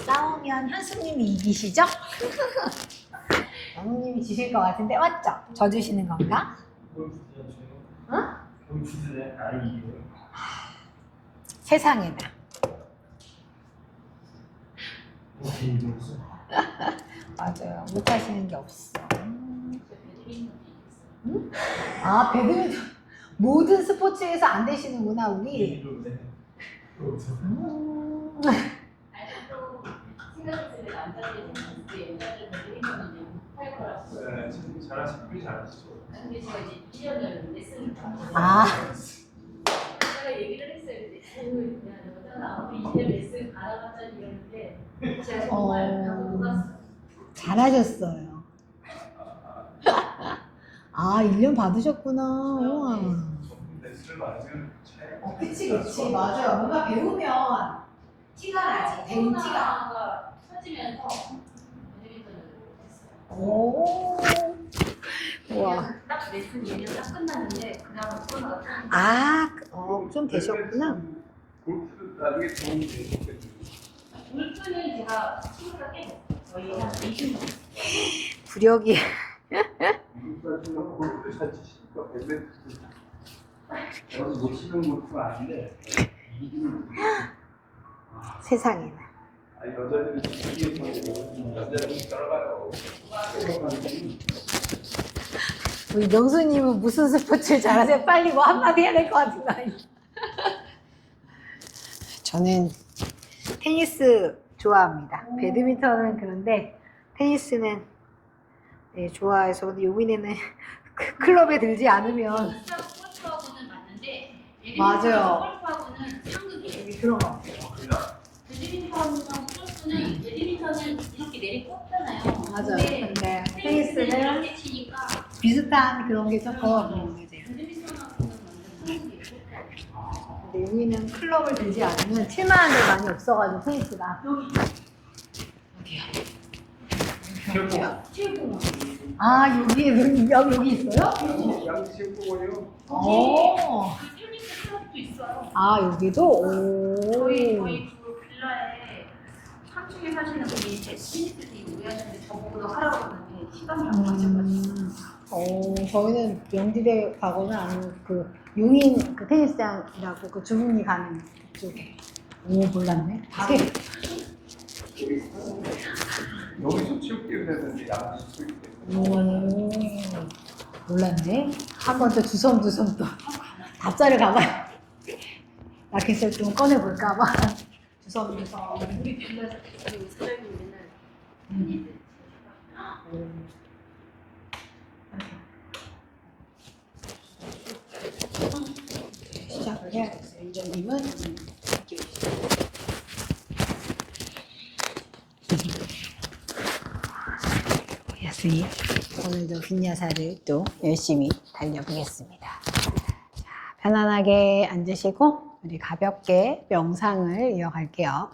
싸우면 현수님이 이기시죠? 영우님이 지실 것 같은데 맞죠? 져주시는 건가? 응? 세상에나. 맞아요. 못하시는 게 없어. 응? 아, 배드민턴. 모든 스포츠에서 안 되시는구나, 우리. 생각했을 때 남자들이 생각했을 여자들 배드민턴은 할 거라고. 네, 잘하시죠. 근데 제가 이제 1년을 레슨을 받았어요. 아. 제가 얘기를 했어요. 그냥 여자는 아무리 2년 레슨 받아봤자 이러는데 제가 정말 가서 놀았어요. 잘하셨어요. 아, 1년 받으셨구나. 우와. 그치, 그치. 맞아요. 뭔가 배우면 티가 나지. 배운 티가. 터지면서 배드민턴을 했어요. 오. 우와. 딱 레슨 2년 딱 끝났는데 그다음 코로나가 터졌어요. 아, 좀 되셨구나. 골프도 나중에 도움이 되겠죠. 골프는 제가 친구가 꽤 됐어요. 거의 한 20년. 구력이. 미국 사람은 골프를 잘 치시니까 배드민턴 저는 못 치는 골프가 아닌데 이기는 세상에나. 여자들이 치기에 남자들이 따라가요. 우리 명수님은 무슨 스포츠를 잘하세요? 빨리 뭐 한마디 해야 될 것 같은 거 아니에요? 저는 테니스 좋아합니다. 배드민턴은 그런데 테니스는 네, 좋아해서. 근데 요민에는 클럽에 들지 않으면. 골프하고는 맞는데 맞아요. 골프하고는 상극이에요. 여기 들어가. 배드민턴이랑 골프는 배드민턴은 이렇게 내리 꽂잖아요. 맞아요. 근데 테니스는 테니스는 이렇게 치니까 비슷한 그런 게 조금 맞아요. 배드민턴하고는 완전 상극이에요. 근데 여기는 클럽을 들지 않으면 칠만한 데 많이 없어가지고 테니스가. 어디야? 최고. 아, 여기 있어요? 양치공원이요. 오. 테니스 클럽도 있어요. 아, 여기도? 오. 저희 그 빌라에 3층에 사시는 분이 제 테니스 오해하시는데 저보고 하라고 하는데 시간이 안 맞아가지고. 저희는 영지대 가거나 아니면 그 용인 그 테니스장이라고 그 주문이 가는 그쪽에. 오, 몰랐네. 여기서 치우기로 했는데 양치 치우기. 오, 몰랐네. 한 번 더 주섬주섬 또 답사를 가봐요. 라켓을 좀 꺼내볼까봐. 주섬주섬. 우리 빌라에서 우리 사장님 맨날 시작을 해야겠어요. 이정님은 야스니 오늘도 빈야사를 또 열심히 달려보겠습니다. 자, 편안하게 앉으시고 우리 가볍게 명상을 이어갈게요.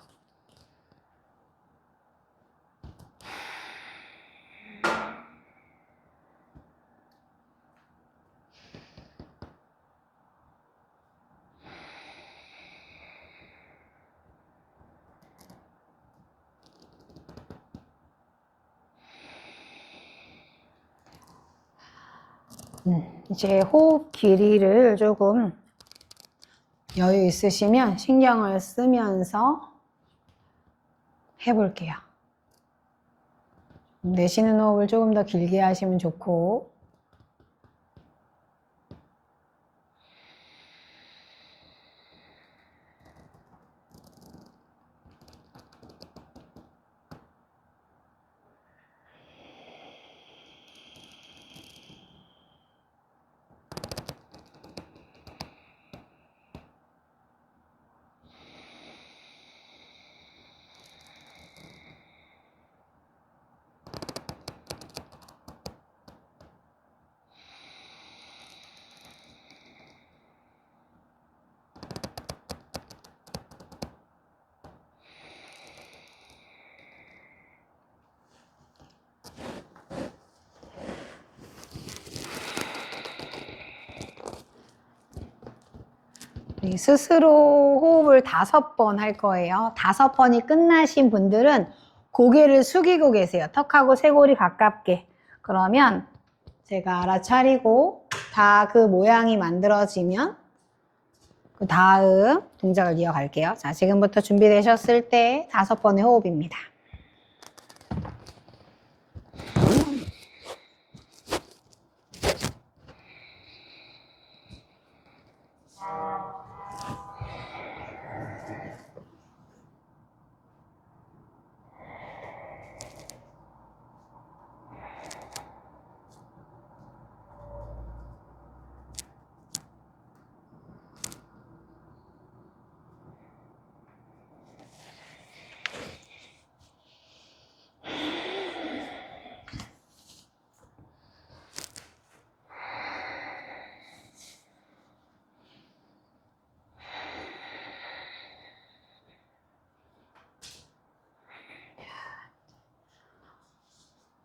이제 호흡 길이를 조금 여유 있으시면 신경을 쓰면서 해볼게요. 내쉬는 호흡을 조금 더 길게 하시면 좋고, 스스로 호흡을 5번 할 거예요. 5번이 끝나신 분들은 고개를 숙이고 계세요. 턱하고 쇄골이 가깝게. 그러면 제가 알아차리고 다 그 모양이 만들어지면 그 다음 동작을 이어갈게요. 자, 지금부터 준비되셨을 때 5번의 호흡입니다.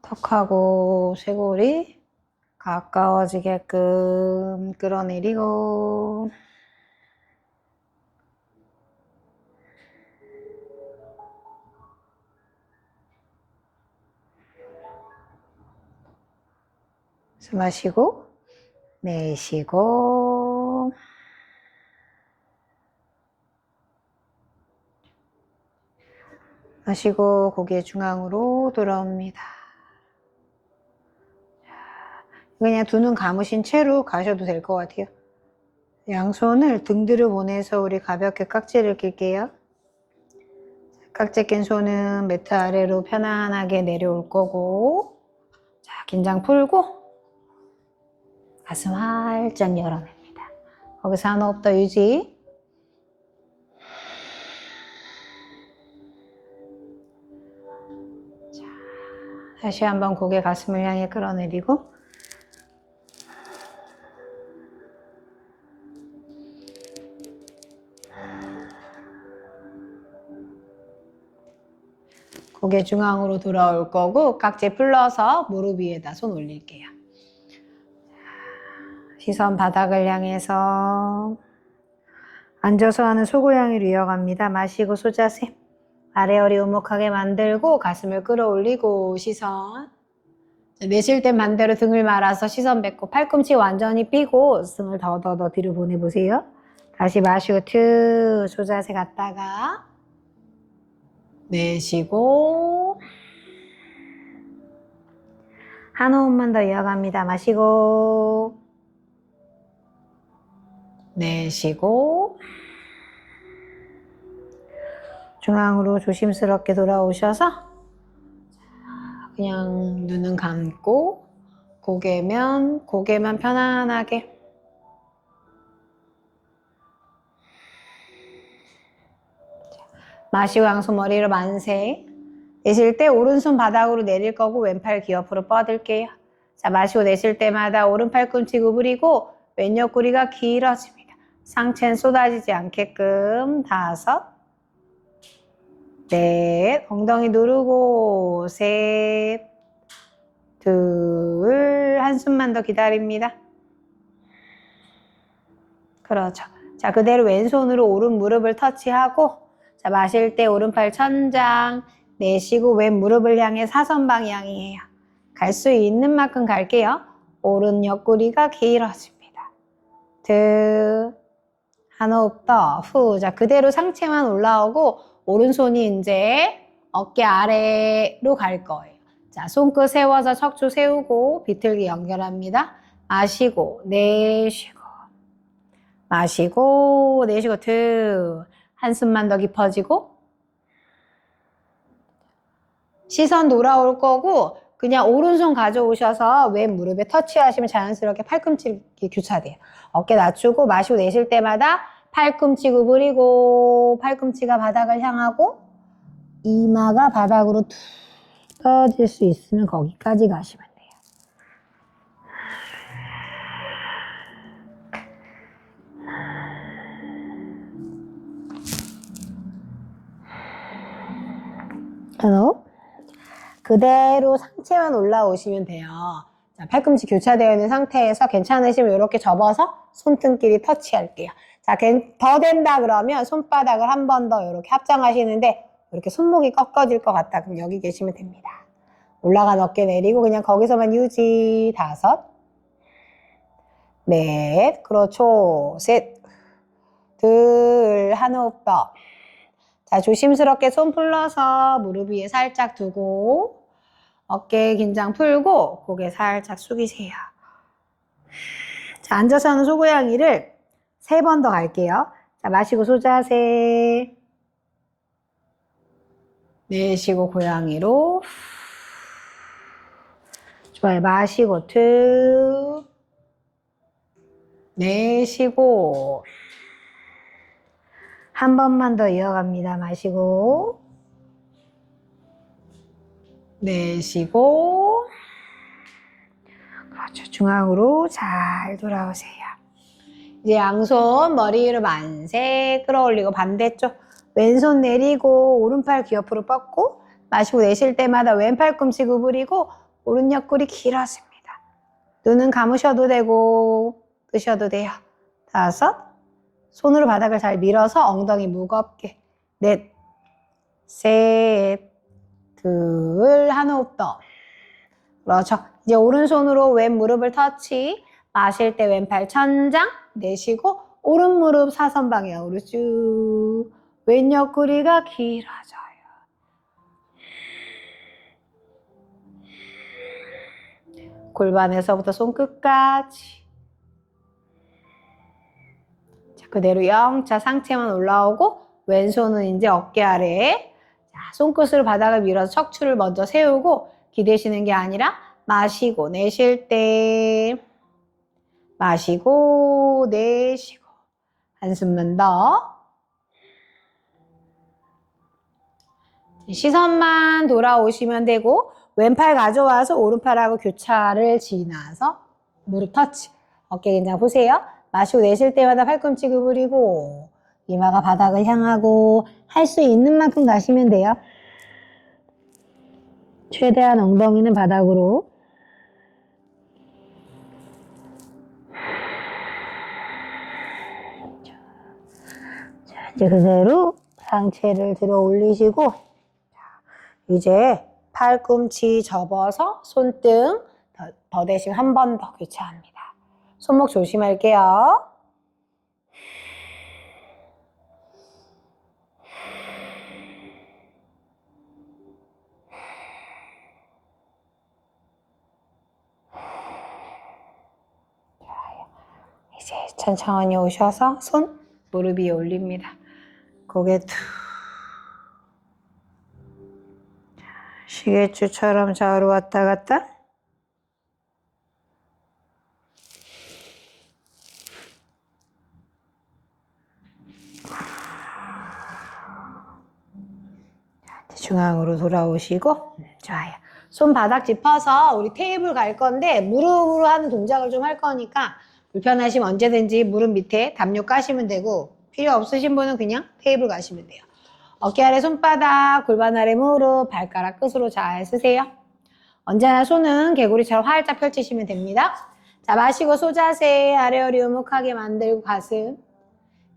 턱하고 쇄골이 가까워지게끔 끌어내리고 숨 마시고 내쉬고 마시고 고개 중앙으로 돌아옵니다. 그냥 두 눈 감으신 채로 가셔도 될 것 같아요. 양손을 등 뒤로 보내서 우리 가볍게 깍지를 낄게요. 깍지 낀 손은 매트 아래로 편안하게 내려올 거고, 자, 긴장 풀고 가슴 활짝 열어냅니다. 거기서 한 호흡 더 유지. 자, 다시 한번 고개 가슴을 향해 끌어내리고 고개 중앙으로 돌아올 거고 깍지 풀러서 무릎 위에다 손 올릴게요. 시선 바닥을 향해서 앉아서 하는 소고양이로 이어갑니다. 마시고 소자세. 아래 허리 오목하게 만들고 가슴을 끌어올리고 시선. 내쉴 땐 반대로 등을 말아서 시선 뱉고 팔꿈치 완전히 삐고 등을 더 뒤로 보내보세요. 다시 마시고 트 소자세 갔다가 내쉬고 한 호흡만 더 이어갑니다. 마시고 내쉬고 중앙으로 조심스럽게 돌아오셔서 그냥 눈은 감고 고개만 편안하게 마시고 양손 머리로 만세. 내쉴 때 오른손 바닥으로 내릴 거고 왼팔 귀 옆으로 뻗을게요. 자, 마시고 내쉴 때마다 오른 팔꿈치 구부리고 왼 옆구리가 길어집니다. 상체는 쏟아지지 않게끔 5, 넷, 엉덩이 누르고 3, 2, 한숨만 더 기다립니다. 그렇죠. 자, 그대로 왼손으로 오른 무릎을 터치하고 자, 마실 때 오른팔 천장, 내쉬고 왼 무릎을 향해 사선 방향이에요. 갈 수 있는 만큼 갈게요. 오른 옆구리가 길어집니다. 한 호흡 더, 후. 자, 그대로 상체만 올라오고 오른손이 이제 어깨 아래로 갈 거예요. 자, 손끝 세워서 척추 세우고 비틀기 연결합니다. 마시고, 내쉬고, 마시고, 내쉬고, 한숨만 더 깊어지고 시선 돌아올 거고 그냥 오른손 가져오셔서 왼 무릎에 터치하시면 자연스럽게 팔꿈치 교차돼요. 어깨 낮추고 마시고 내쉴 때마다 팔꿈치 구부리고 팔꿈치가 바닥을 향하고 이마가 바닥으로 툭 떨어질 수 있으면 거기까지 가시면 돼요. 그대로 상체만 올라오시면 돼요. 자, 팔꿈치 교차되어 있는 상태에서 괜찮으시면 이렇게 접어서 손등끼리 터치할게요. 자, 더 된다 그러면 손바닥을 한 번 더 이렇게 합장하시는데 이렇게 손목이 꺾어질 것 같다. 그럼 여기 계시면 됩니다. 올라간 어깨 내리고 그냥 거기서만 유지. 5, 넷, 그렇죠. 셋, 둘, 한 호흡 더. 자, 조심스럽게 손 풀러서 무릎 위에 살짝 두고 어깨 긴장 풀고 고개 살짝 숙이세요. 자, 앉아서 하는 소고양이를 3번 더 갈게요. 자, 마시고 소자세. 내쉬고 고양이로. 좋아요. 마시고 툭. 내쉬고. 한 번만 더 이어갑니다. 마시고. 내쉬고. 그렇죠. 중앙으로 잘 돌아오세요. 이제 양손 머리 위로 만세 끌어올리고 반대쪽 왼손 내리고 오른팔 귀 옆으로 뻗고 마시고 내쉴 때마다 왼팔 꿈치 구부리고 오른 옆구리 길어집니다. 눈은 감으셔도 되고 뜨셔도 돼요. 5, 손으로 바닥을 잘 밀어서 엉덩이 무겁게. 4, 셋, 둘, 한 호흡 더. 그렇죠. 이제 오른손으로 왼 무릎을 터치. 마실 때 왼팔 천장. 내쉬고 오른 무릎 사선 방향으로 쭉. 왼 옆구리가 길어져요. 골반에서부터 손끝까지. 자, 그대로 영차 상체만 올라오고 왼손은 이제 어깨 아래에. 자, 손끝으로 바닥을 밀어서 척추를 먼저 세우고 기대시는 게 아니라 마시고 내쉴 때 마시고 내쉬고 한숨만 더. 시선만 돌아오시면 되고 왼팔 가져와서 오른팔하고 교차를 지나서 무릎 터치. 어깨 긴장 보세요. 마시고 내쉴 때마다 팔꿈치 구부리고 이마가 바닥을 향하고 할 수 있는 만큼 가시면 돼요. 최대한 엉덩이는 바닥으로. 자, 이제 그대로 상체를 들어 올리시고 이제 팔꿈치 접어서 손등 더 대신 한 번 더 교차합니다. 손목 조심할게요. 이제 천천히 오셔서 손 무릎 위에 올립니다. 고개 툭. 시계추처럼 좌우로 왔다 갔다. 중앙으로 돌아오시고. 좋아요. 손 바닥 짚어서 우리 테이블 갈 건데 무릎으로 하는 동작을 좀 할 거니까 불편하시면 언제든지 무릎 밑에 담요 까시면 되고 필요 없으신 분은 그냥 테이블 가시면 돼요. 어깨 아래 손바닥, 골반 아래 무릎, 발가락 끝으로 잘 쓰세요. 언제나 손은 개구리처럼 활짝 펼치시면 됩니다. 자, 마시고 소자세, 아래 허리 오목하게 만들고 가슴.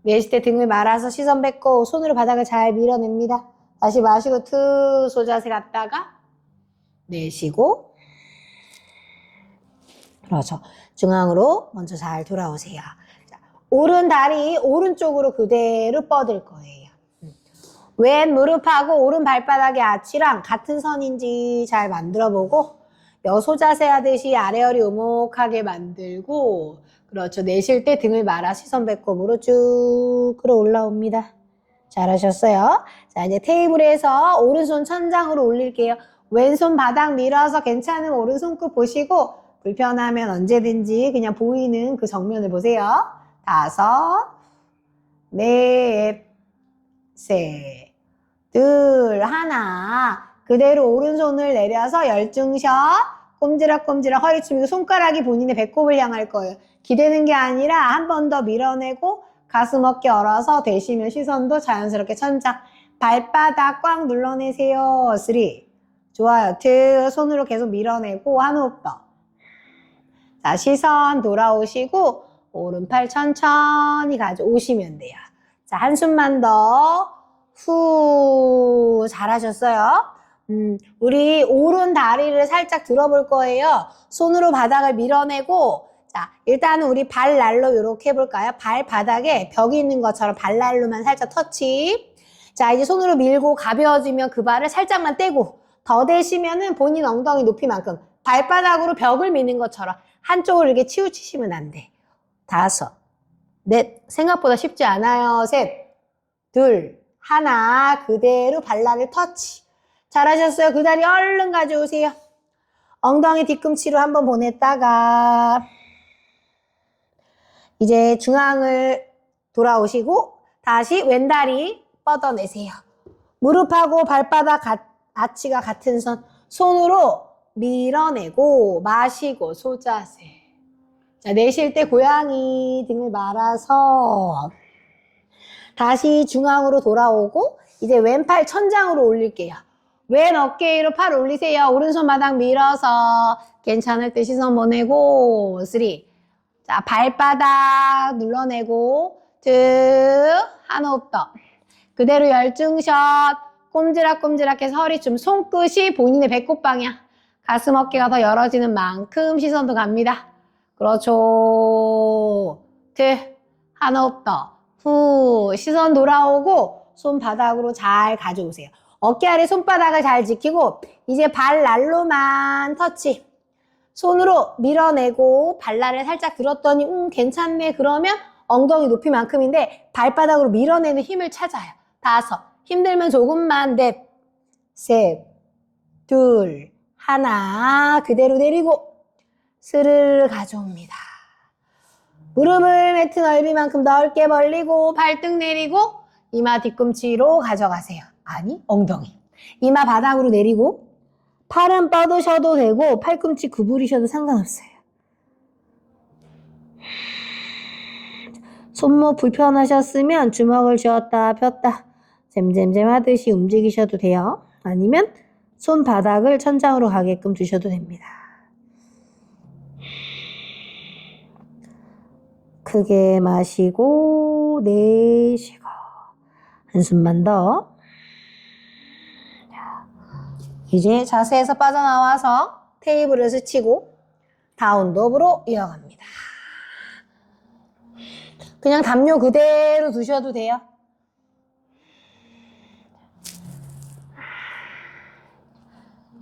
내쉴 때 등을 말아서 시선 뱉고 손으로 바닥을 잘 밀어냅니다. 다시 마시고 툭 소자세 갔다가 내쉬고. 그렇죠. 중앙으로 먼저 잘 돌아오세요. 자, 오른 다리 오른쪽으로 그대로 뻗을 거예요. 왼 무릎하고 오른 발바닥의 아치랑 같은 선인지 잘 만들어보고 여소자세 하듯이 아래 허리 오목하게 만들고. 그렇죠. 내쉴 때 등을 말아 시선 뱉고 무릎 쭉 끌어 올라옵니다. 잘하셨어요. 자, 이제 테이블에서 오른손 천장으로 올릴게요. 왼손 바닥 밀어서 괜찮으면 오른손끝 보시고 불편하면 언제든지 그냥 보이는 그 정면을 보세요. 5, 넷, 셋, 둘, 하나. 그대로 오른손을 내려서 열중셔. 꼼지락꼼지락 허리 축이고 손가락이 본인의 배꼽을 향할 거예요. 기대는 게 아니라 한 번 더 밀어내고 가슴 어깨 열어서 대시면 시선도 자연스럽게 천장. 발바닥 꽉 눌러내세요. 3. 좋아요. 2. 손으로 계속 밀어내고 한 호흡 더. 자, 시선 돌아오시고 오른팔 천천히 가져오시면 돼요. 자, 한숨만 더. 후. 잘하셨어요. 우리 오른 다리를 살짝 들어볼 거예요. 손으로 바닥을 밀어내고, 자, 일단은 우리 발날로 이렇게 해볼까요? 발바닥에 벽이 있는 것처럼 발날로만 살짝 터치. 자, 이제 손으로 밀고 가벼워지면 그 발을 살짝만 떼고, 더 대시면은 본인 엉덩이 높이만큼 발바닥으로 벽을 미는 것처럼 한쪽을 이렇게 치우치시면 안 돼. 5, 넷, 생각보다 쉽지 않아요. 셋, 둘, 하나, 그대로 발날을 터치. 잘하셨어요. 그 다리 얼른 가져오세요. 엉덩이 뒤꿈치로 한번 보냈다가 이제 중앙을 돌아오시고 다시 왼다리 뻗어내세요. 무릎하고 발바닥 아치가 같은 선. 손으로 밀어내고 마시고 소자세. 자, 내쉴 때 고양이 등을 말아서 다시 중앙으로 돌아오고 이제 왼팔 천장으로 올릴게요. 왼 어깨 위로 팔 올리세요. 오른손 바닥 밀어서 괜찮을 때 시선 보내고 3. 자, 발바닥 눌러내고 2. 한 호흡 더. 그대로 열중샷. 꼼지락꼼지락해서 허리춤. 손끝이 본인의 배꼽 방향. 가슴 어깨가 더 열어지는 만큼 시선도 갑니다. 그렇죠. 2. 한 호흡 더. 후. 시선 돌아오고 손바닥으로 잘 가져오세요. 어깨 아래 손바닥을 잘 지키고 이제 발날로만 터치. 손으로 밀어내고 발날을 살짝 들었더니 괜찮네. 그러면 엉덩이 높이만큼인데 발바닥으로 밀어내는 힘을 찾아요. 5. 힘들면 조금만. 넷, 셋, 둘, 하나. 그대로 내리고 스르르 가져옵니다. 무릎을 매트 넓이만큼 넓게 벌리고 발등 내리고 이마 뒤꿈치로 가져가세요. 아니, 엉덩이. 이마 바닥으로 내리고 팔은 뻗으셔도 되고 팔꿈치 구부리셔도 상관없어요. 손목 불편하셨으면 주먹을 쥐었다 폈다 잼잼잼 하듯이 움직이셔도 돼요. 아니면 손바닥을 천장으로 가게끔 두셔도 됩니다. 크게 마시고 내쉬고 한숨만 더. 이제 자세에서 빠져나와서 테이블을 스치고 다운독으로 이어갑니다. 그냥 담요 그대로 두셔도 돼요.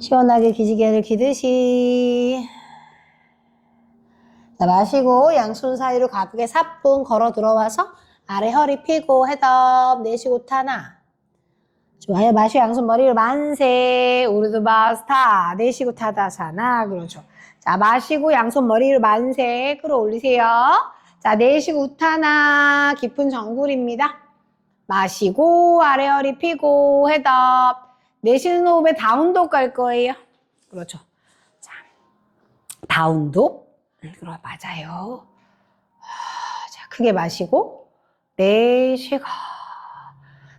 시원하게 기지개를 기듯이. 자, 마시고 양손 사이로 가볍게 사뿐 걸어 들어와서 아래 허리 펴고 헤드업 내쉬고 타나. 좋아요. 마시고 양손 머리로 만세. 우르드바스타. 내쉬고 타다사나. 그렇죠. 자, 마시고 양손 머리로 만세. 끌어올리세요. 자, 내쉬고 우타나. 깊은 정굴입니다. 마시고 아래 허리 펴고 헤드업. 내쉬는 호흡에 다운독 갈 거예요. 그렇죠. 자, 다운독. 그럼 맞아요. 자, 크게 마시고 내쉬고.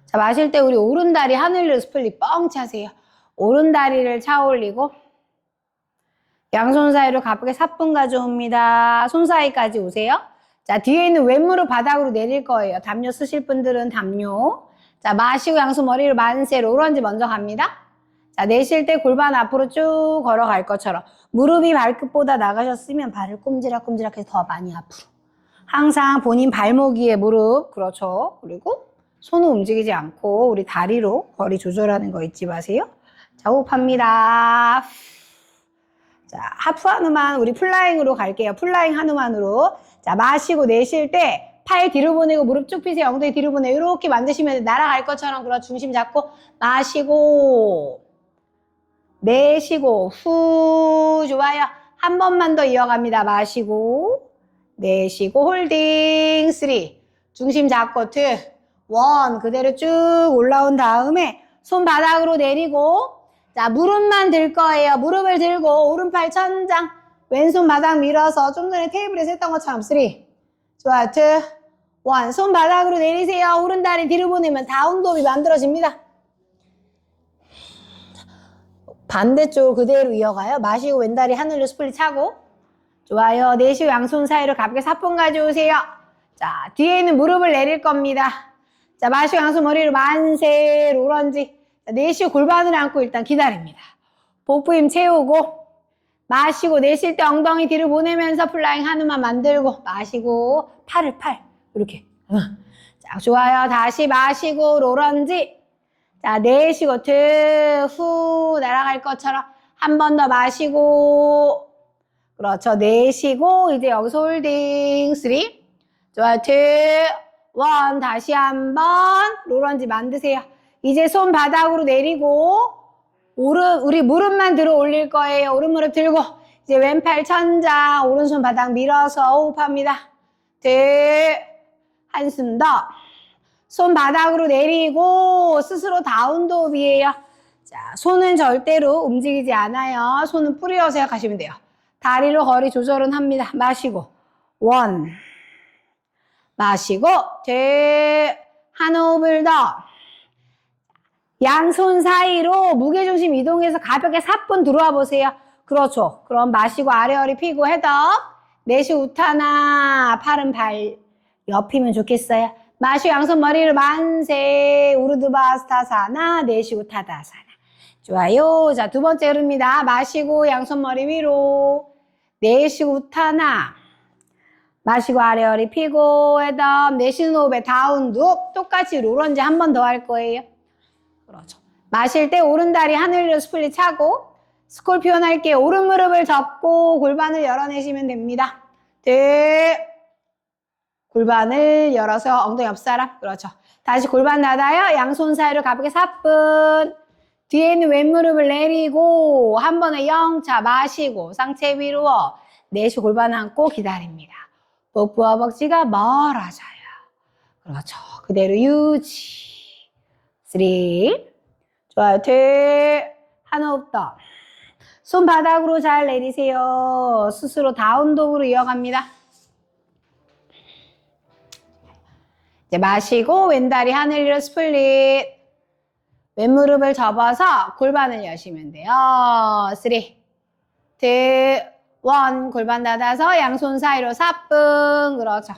자, 마실 때 우리 오른다리 하늘로 스플릿 뻥 차세요. 오른다리를 차 올리고 양손 사이로 가볍게 사뿐 가져옵니다. 손 사이까지 오세요. 자, 뒤에 있는 왼무릎 바닥으로 내릴 거예요. 담요 쓰실 분들은 담요. 자, 마시고 양손 머리를 만세로 오른지 먼저 갑니다. 자, 내쉴 때 골반 앞으로 쭉 걸어갈 것처럼 무릎이 발끝보다 나가셨으면 발을 꼼지락꼼지락해서 더 많이 앞으로. 항상 본인 발목 위에 무릎. 그렇죠. 그리고 손은 움직이지 않고 우리 다리로 거리 조절하는 거 잊지 마세요. 자, 호흡합니다. 자, 하프 한우만 우리 플라잉으로 갈게요. 플라잉 한우만으로. 자, 마시고 내쉴 때 팔 뒤로 보내고 무릎 쭉 펴세요. 엉덩이 뒤로 보내고 이렇게 만드시면 날아갈 것처럼 그런 중심 잡고 마시고 내쉬고 후. 좋아요. 한 번만 더 이어갑니다. 마시고 내쉬고 홀딩 3. 중심 잡고 2. 1. 그대로 쭉 올라온 다음에 손바닥으로 내리고 자, 무릎만 들 거예요. 무릎을 들고 오른팔 천장 왼손 바닥 밀어서 좀 전에 테이블에서 했던 것처럼 3. 좋아. 2. 1. 손바닥으로 내리세요. 오른다리 뒤로 보내면 다운독이 만들어집니다. 반대쪽 그대로 이어가요. 마시고 왼다리 하늘로 스플릿 차고 좋아요. 내쉬고 양손 사이로 가볍게 사뿐 가져오세요. 자, 뒤에 있는 무릎을 내릴 겁니다. 자, 마시고 양손 머리로 만세, 로런지. 자, 내쉬고 골반을 안고 일단 기다립니다. 복부 힘 채우고, 마시고 내쉴 때 엉덩이 뒤로 보내면서 플라잉 한우만 만들고, 마시고, 팔. 이렇게. 자, 좋아요. 다시 마시고, 로런지. 자, 내쉬고, 후, 날아갈 것처럼 한 번 더 마시고, 그렇죠. 내쉬고, 이제 여기서 홀딩, 3. 좋아요. 2, 1. 다시 한 번, 로런지 만드세요. 이제 손 바닥으로 내리고, 우리 무릎만 들어 올릴 거예요. 오른 무릎 들고, 이제 왼팔 천장, 오른손 바닥 밀어서 호흡합니다. 한숨 더. 손 바닥으로 내리고 스스로 다운도업이에요. 자, 손은 절대로 움직이지 않아요. 손은 뿌리라고 생각하시면 돼요. 다리로 거리 조절은 합니다. 마시고 1 마시고 2 한 호흡을 더. 양손 사이로 무게중심 이동해서 가볍게 사뿐 들어와 보세요. 그렇죠. 그럼 마시고 아래 허리 펴고 헤드업. 내쉬고 우타나. 팔은 발 옆이면 좋겠어요. 마시고 양손 머리를 만세. 우르드바스타사나. 내쉬고 타다사나. 좋아요. 자, 두 번째 흐릅니다. 마시고 양손 머리 위로. 내쉬고 우타나. 마시고 아래 허리 펴고 헤드업. 내쉬는 호흡에 다운도. 똑같이 로런지 한 번 더 할 거예요. 그렇죠. 마실 때 오른다리 하늘로 스플릿 차고, 스콜피온 할게요. 오른 무릎을 접고 골반을 열어내시면 됩니다. 골반을 열어서 엉덩이 옆 사람. 그렇죠. 다시 골반 닫아요. 양손 사이로 가볍게 사뿐. 뒤에 있는 왼무릎을 내리고 한 번에 영차 마시고 상체 위로 내쉬고 골반 안고 기다립니다. 복부와 허벅지가 멀어져요. 그렇죠. 그대로 유지. 3. 좋아요. 한 호흡 더. 손 바닥으로 잘 내리세요. 스스로 다운독으로 이어갑니다. 이제 마시고 왼다리 하늘 위로 스플릿. 왼무릎을 접어서 골반을 여시면 돼요. 3, 2, 1. 골반 닫아서 양손 사이로 사뿐. 그렇죠.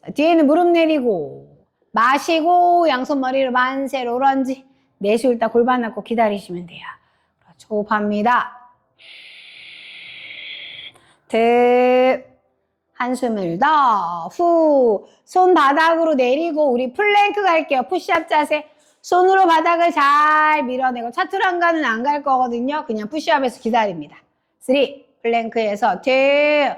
자, 뒤에는 무릎 내리고 마시고 양손 머리로 만세 로런지. 내쉬고 일단 골반 닫고 기다리시면 돼요. 그렇죠. 호흡합니다. 한숨을 더. 후. 손 바닥으로 내리고 우리 플랭크 갈게요. 푸시업 자세. 손으로 바닥을 잘 밀어내고 차투란가는 안 갈 거거든요. 그냥 푸시업에서 기다립니다. 3. 플랭크에서 2, 1.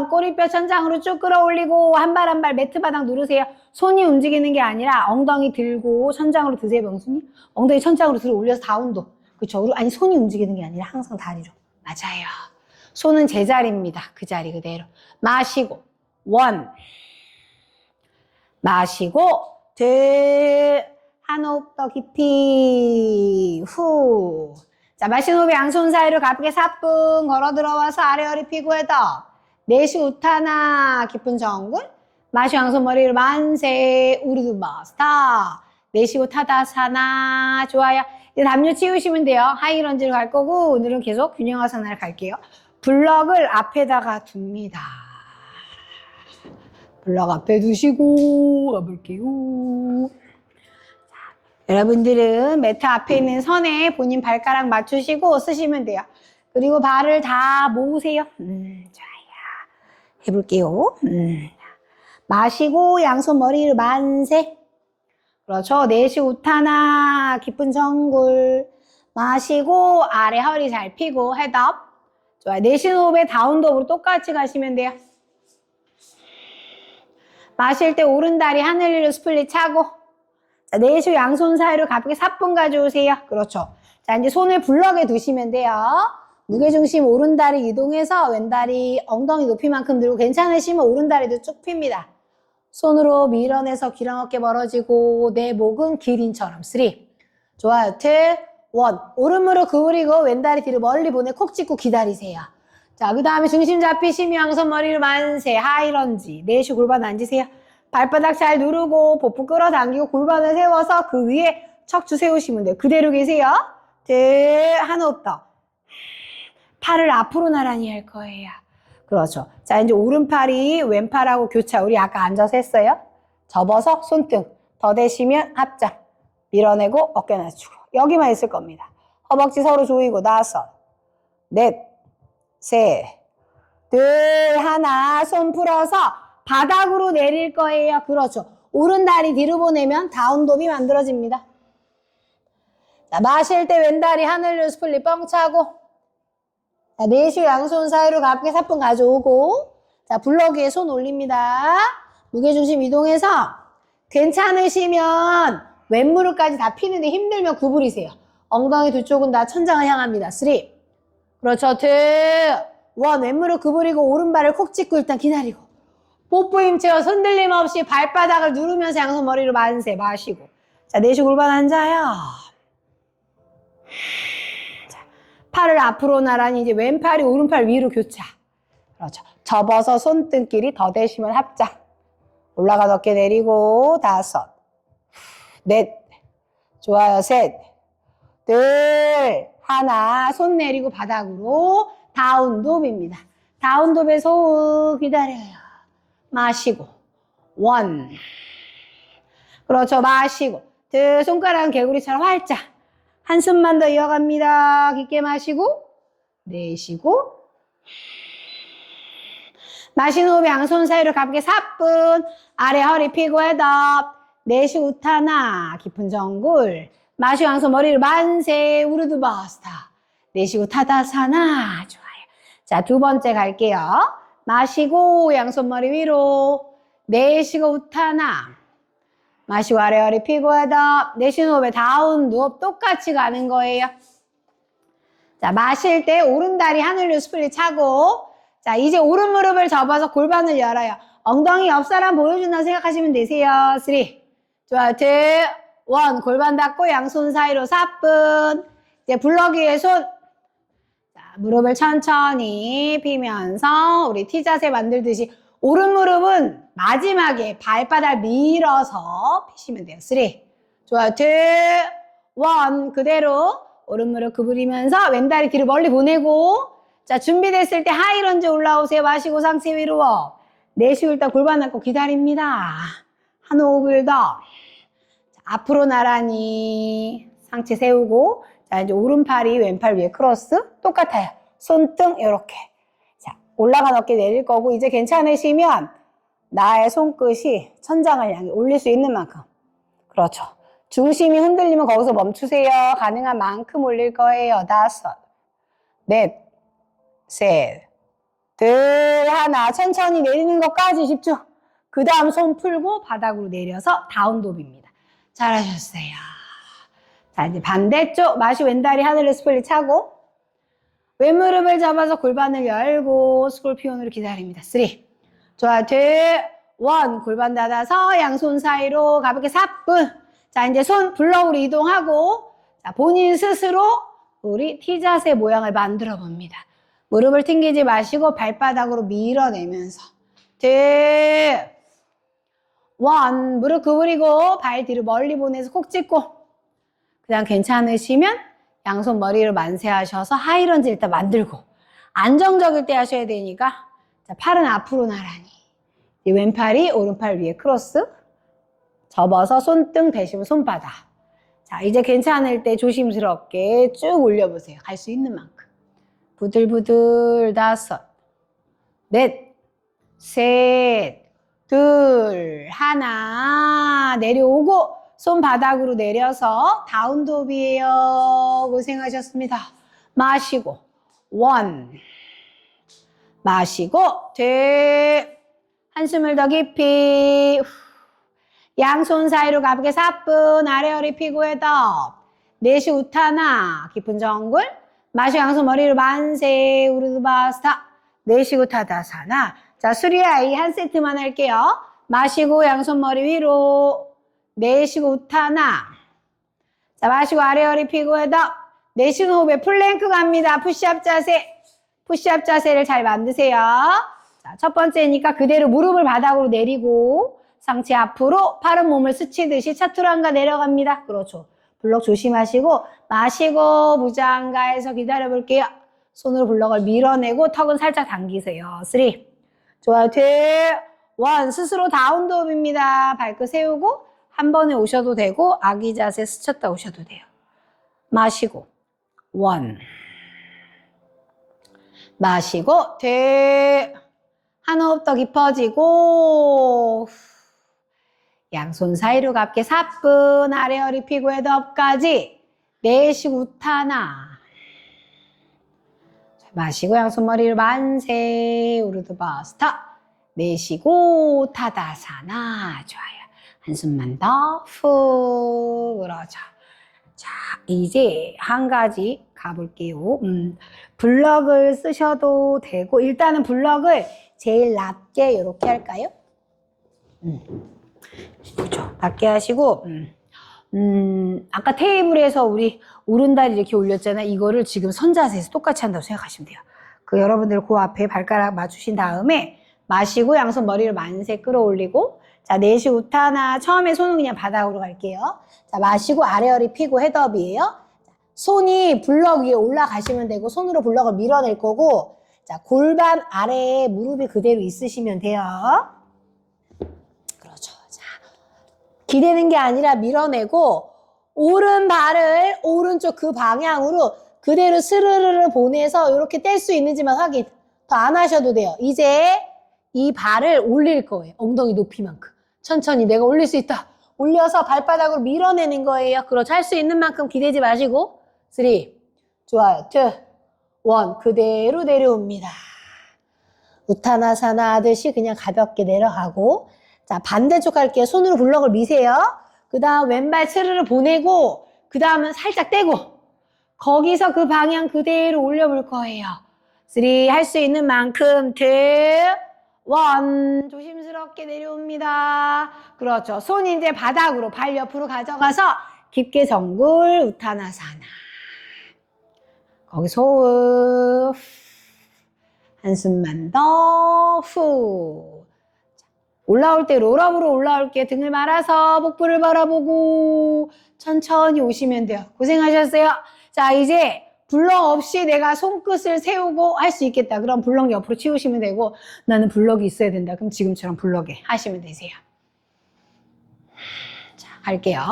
꼬리뼈 천장으로 쭉 끌어올리고 한 발 한 발 매트 바닥 누르세요. 손이 움직이는 게 아니라 엉덩이 들고 천장으로 드세요, 명수님. 엉덩이 천장으로 들어 올려서 다운도. 그쵸? 아니, 손이 움직이는 게 아니라 항상 다리로. 맞아요. 손은 제자리입니다. 그 자리 그대로. 마시고 1. 마시고 2. 한 호흡 더 깊이. 후. 자, 마신 호흡에 양손 사이로 가볍게 사뿐 걸어 들어와서 아래 허리 펴고 헤더. 내쉬 우타나. 깊은 정근. 마시 양손 머리를 만세. 우르드바스타. 내쉬고 타다사나. 좋아요. 이제 담요 치우시면 돼요. 하이런지를 갈 거고 오늘은 계속 균형아사나를 갈게요. 블럭을 앞에다가 둡니다. 블럭 앞에 두시고 가볼게요. 자, 여러분들은 매트 앞에 있는 선에 본인 발가락 맞추시고 쓰시면 돼요. 그리고 발을 다 모으세요. 좋아요. 해볼게요. 마시고 양손 머리를 만세. 그렇죠. 내쉬고 우타나. 깊은 정글. 마시고 아래 허리 잘 펴고 헤드업. 좋아요. 내쉬는 호흡에 다운독으로 똑같이 가시면 돼요. 마실 때 오른다리 하늘 위로 스플릿 차고. 자, 내쉬고 양손 사이로 가볍게 사뿐 가져오세요. 그렇죠. 자, 이제 손을 블럭에 두시면 돼요. 무게중심 오른다리 이동해서 왼다리 엉덩이 높이만큼 들고 괜찮으시면 오른다리도 쭉 핍니다. 손으로 밀어내서 귀랑 어깨 멀어지고 내 목은 기린처럼. 3. 좋아요. 2, 1. 오른 무릎 그으리고 왼다리 뒤로 멀리 보내 콕 찍고 기다리세요. 자, 그 다음에 중심 잡히시면 양손 머리를 만세. 하이런지. 내쉬고 골반 앉으세요. 발바닥 잘 누르고 복부 끌어당기고 골반을 세워서 그 위에 척추 세우시면 돼요. 그대로 계세요. 한 호흡 더. 팔을 앞으로 나란히 할 거예요. 그렇죠. 자, 이제 오른팔이 왼팔하고 교차. 우리 아까 앉아서 했어요. 접어서 손등. 더 대시면 합장. 밀어내고 어깨 낮추고. 여기만 있을 겁니다. 허벅지 서로 조이고 5, 넷, 셋, 둘, 하나. 손 풀어서 바닥으로 내릴 거예요. 그렇죠. 오른 다리 뒤로 보내면 다운독이 만들어집니다. 자, 마실 때 왼다리 하늘로 스플릿 뻥 차고. 자, 내쉬고 양손 사이로 가볍게 사뿐 가져오고. 자, 블럭 위에 손 올립니다. 무게중심 이동해서 괜찮으시면 왼무릎까지 다 피는데 힘들면 구부리세요. 엉덩이 두 쪽은 다 천장을 향합니다. 3. 그렇죠. 2, 1. 왼무릎 구부리고 오른발을 콕 찍고 일단 기다리고. 뽀뽀 힘채워 흔들림 없이 발바닥을 누르면서 양손 머리로 만세. 마시고. 자, 내쉬고 골반 앉아요. 자, 팔을 앞으로 나란히 이제 왼팔이 오른팔 위로 교차. 그렇죠. 접어서 손등끼리 더 대시면 합장. 올라가 어깨 내리고 5, 넷, 좋아요. 3, 둘, 하나. 손 내리고 바닥으로 다운독입니다. 다운독에서 호흡 기다려요. 마시고 1. 그렇죠. 마시고 2. 손가락은 개구리처럼 활짝. 한숨만 더 이어갑니다. 깊게 마시고 내쉬고 마시는 호흡 양손 사이로 가볍게 사뿐. 아래 허리 펴고 헤드업. 내쉬고 우타나 깊은 정굴. 마시고 양손 머리를 만세. 우르드 바스타. 내쉬고 타다사나. 좋아요. 자, 두 번째 갈게요. 마시고 양손 머리 위로. 내쉬고 우타나. 마시고 아래 허리 펴고 헤드업. 내쉬는 호흡에 다운 누업 똑같이 가는 거예요. 자, 마실 때 오른다리 하늘로 스플릿 차고. 자, 이제 오른 무릎을 접어서 골반을 열어요. 엉덩이 옆 사람 보여준다고 생각하시면 되세요. 3. 좋아요. 2, 1. 골반 닫고 양손 사이로 사뿐. 이제 블럭 위에 손. 자, 무릎을 천천히 피면서 우리 T자세 만들듯이 오른 무릎은 마지막에 발바닥 밀어서 피시면 돼요. 3. 좋아요. 2, 1. 그대로 오른 무릎 구부리면서 왼다리 뒤로 멀리 보내고. 자, 준비됐을 때 하이런지 올라오세요. 마시고 상체 위로. 내쉬고 일단 골반 닫고 기다립니다. 한 호흡을 더. 자, 앞으로 나란히 상체 세우고. 자, 이제 오른팔이 왼팔 위에 크로스. 똑같아요. 손등 이렇게. 자, 올라간 어깨 내릴 거고. 이제 괜찮으시면 나의 손끝이 천장을 향해 올릴 수 있는 만큼. 그렇죠. 중심이 흔들리면 거기서 멈추세요. 가능한 만큼 올릴 거예요. 5, 넷, 셋, 둘, 하나. 천천히 내리는 것까지 집중. 그 다음 손 풀고 바닥으로 내려서 다운독입니다. 잘하셨어요. 자, 이제 반대쪽. 마시고 왼다리 하늘로 스플릿 차고. 왼무릎을 잡아서 골반을 열고 스콜피온으로 기다립니다. 3. 좋아. 2, 1. 골반 닫아서 양손 사이로 가볍게 사뿐. 자, 이제 손 블럭으로 이동하고. 자, 본인 스스로 우리 T자세 모양을 만들어 봅니다. 무릎을 튕기지 마시고 발바닥으로 밀어내면서 2, 1. 무릎 구부리고 발 뒤로 멀리 보내서 콕 찍고. 그냥 괜찮으시면 양손 머리로 만세하셔서 하이런지 일단 만들고. 안정적일 때 하셔야 되니까. 자, 팔은 앞으로 나란히. 왼팔이 오른팔 위에 크로스. 접어서 손등 대시고 손바닥. 자, 이제 괜찮을 때 조심스럽게 쭉 올려보세요. 갈 수 있는 만큼. 부들부들 5, 넷, 셋, 둘, 하나. 내려오고 손 바닥으로 내려서 다운독이에요. 고생하셨습니다. 마시고 1. 마시고 2. 한숨을 더 깊이. 양손 사이로 가볍게 사뿐. 아래 허리 펴고 헤드업. 내쉬고 우타나 깊은 정굴. 마시고 양손 머리로 만세. 우르드 바스타. 내쉬고 타다사나. 자, 수리아이 한 세트만 할게요. 마시고 양손 머리 위로. 내쉬고 우타나. 자, 마시고 아래 허리 펴고 헤드업. 내쉬는 호흡에 플랭크 갑니다. 푸시업 자세. 푸시업 자세를 잘 만드세요. 자, 첫 번째니까 그대로 무릎을 바닥으로 내리고 상체 앞으로 팔은 몸을 스치듯이 차투란가 내려갑니다. 그렇죠. 블럭 조심하시고 마시고 무장가에서 기다려볼게요. 손으로 블럭을 밀어내고 턱은 살짝 당기세요. 3. 좋아요. 2, 1. 스스로 다운드업입니다. 발끝 세우고 한 번에 오셔도 되고 아기 자세 스쳤다 오셔도 돼요. 마시고 1. 마시고 2. 한 호흡 더 깊어지고 양손 사이로 가볍게 4분 아래 허리 펴고 헤드업까지 내쉬고 우타나 마시고 양손 머리를 만세 우르드바 스탑 내쉬고 타다사나 좋아요. 한숨만 더 후 그러죠. 자 이제 한 가지 가볼게요. 블럭을 쓰셔도 되고 일단은 블럭을 제일 낮게 이렇게 할까요? 그렇죠. 낮게 하시고 아까 테이블에서 우리 오른다리 이렇게 올렸잖아요. 이거를 지금 선자세에서 똑같이 한다고 생각하시면 돼요. 그 여러분들 그 앞에 발가락 맞추신 다음에 마시고 양손 머리를 만세 끌어올리고 자 내쉬고 우타나 처음에 손은 그냥 바닥으로 갈게요. 자 마시고 아래 허리 펴고 헤드업이에요. 손이 블럭 위에 올라가시면 되고 손으로 블럭을 밀어낼 거고 자 골반 아래에 무릎이 그대로 있으시면 돼요. 그렇죠. 자 기대는 게 아니라 밀어내고 오른발을 오른쪽 그 방향으로 그대로 스르르르 보내서 이렇게 뗄 수 있는지만 확인. 더 안 하셔도 돼요. 이제 이 발을 올릴 거예요. 엉덩이 높이만큼. 천천히 내가 올릴 수 있다. 올려서 발바닥으로 밀어내는 거예요. 그렇죠. 할 수 있는 만큼 기대지 마시고 3. 좋아요. 2. 1. 그대로 내려옵니다. 우타나사나 하듯이 그냥 가볍게 내려가고 자 반대쪽 할게요. 손으로 블럭을 미세요. 그 다음 왼발 스르르 보내고 그 다음은 살짝 떼고 거기서 그 방향 그대로 올려볼 거예요. 3. 할 수 있는 만큼 2. 1. 조심스럽게 내려옵니다. 그렇죠. 손 이제 바닥으로 발 옆으로 가져가서 깊게 정굴 우타나사나 거기서 호흡 한숨만 더 후 올라올 때 롤업으로 올라올게요. 등을 말아서 복부를 바라보고 천천히 오시면 돼요. 고생하셨어요. 자 이제 블럭 없이 내가 손끝을 세우고 할 수 있겠다. 그럼 블럭 옆으로 치우시면 되고 나는 블럭이 있어야 된다. 그럼 지금처럼 블럭에 하시면 되세요. 자 갈게요.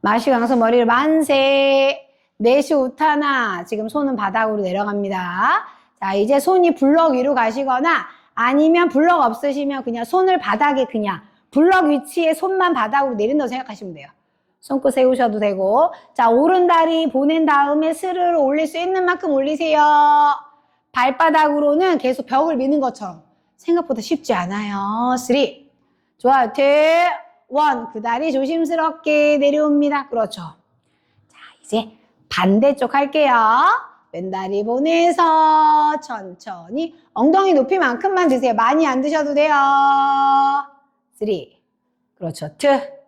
마시고 양손 머리를 만세 내쉬 우타나 지금 손은 바닥으로 내려갑니다. 자 이제 손이 블럭 위로 가시거나 아니면 블럭 없으시면 그냥 손을 바닥에 그냥 블럭 위치에 손만 바닥으로 내린다고 생각하시면 돼요. 손끝 세우셔도 되고 자 오른다리 보낸 다음에 스르르 올릴 수 있는 만큼 올리세요. 발바닥으로는 계속 벽을 미는 것처럼 생각보다 쉽지 않아요. 3 좋아요. 2 1 그 다리 조심스럽게 내려옵니다. 그렇죠. 자 이제 반대쪽 할게요. 왼다리 보내서 천천히 엉덩이 높이만큼만 드세요. 많이 안 드셔도 돼요. 3 그렇죠. 2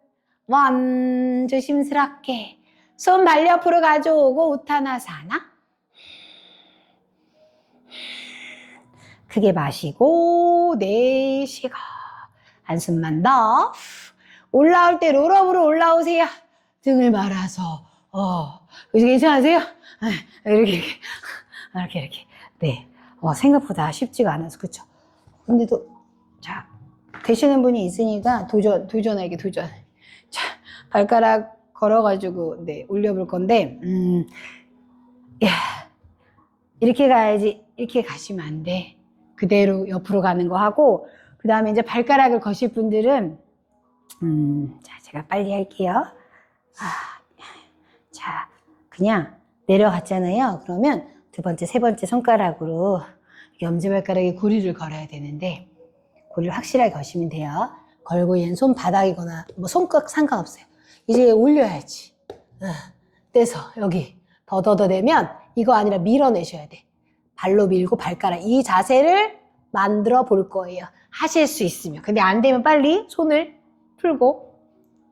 1 조심스럽게 손 발 옆으로 가져오고 우타나사나 크게 마시고 내쉬고 한숨만 더 올라올 때 롤업으로 올라오세요. 등을 말아서 이제 괜찮으세요? 이렇게 네 생각보다 쉽지가 않아서 그쵸? 근데 또 자 되시는 분이 있으니까 도전하게 도전. 자 발가락 걸어가지고 네 올려볼 건데 야 이렇게 가야지 이렇게 가시면 안 돼. 그대로 옆으로 가는 거 하고 그 다음에 이제 발가락을 거실 분들은 자 제가 빨리 할게요. 자 그냥 내려갔잖아요. 그러면 두 번째, 세 번째 손가락으로 엄지발가락에 고리를 걸어야 되는데 고리를 확실하게 거시면 돼요. 걸고 얘는 손바닥이거나 뭐 손끝 상관없어요. 이제 올려야지. 떼서 여기 더더더대면 이거 아니라 밀어내셔야 돼. 발로 밀고 발가락 이 자세를 만들어 볼 거예요. 하실 수 있으면. 근데 안 되면 빨리 손을 풀고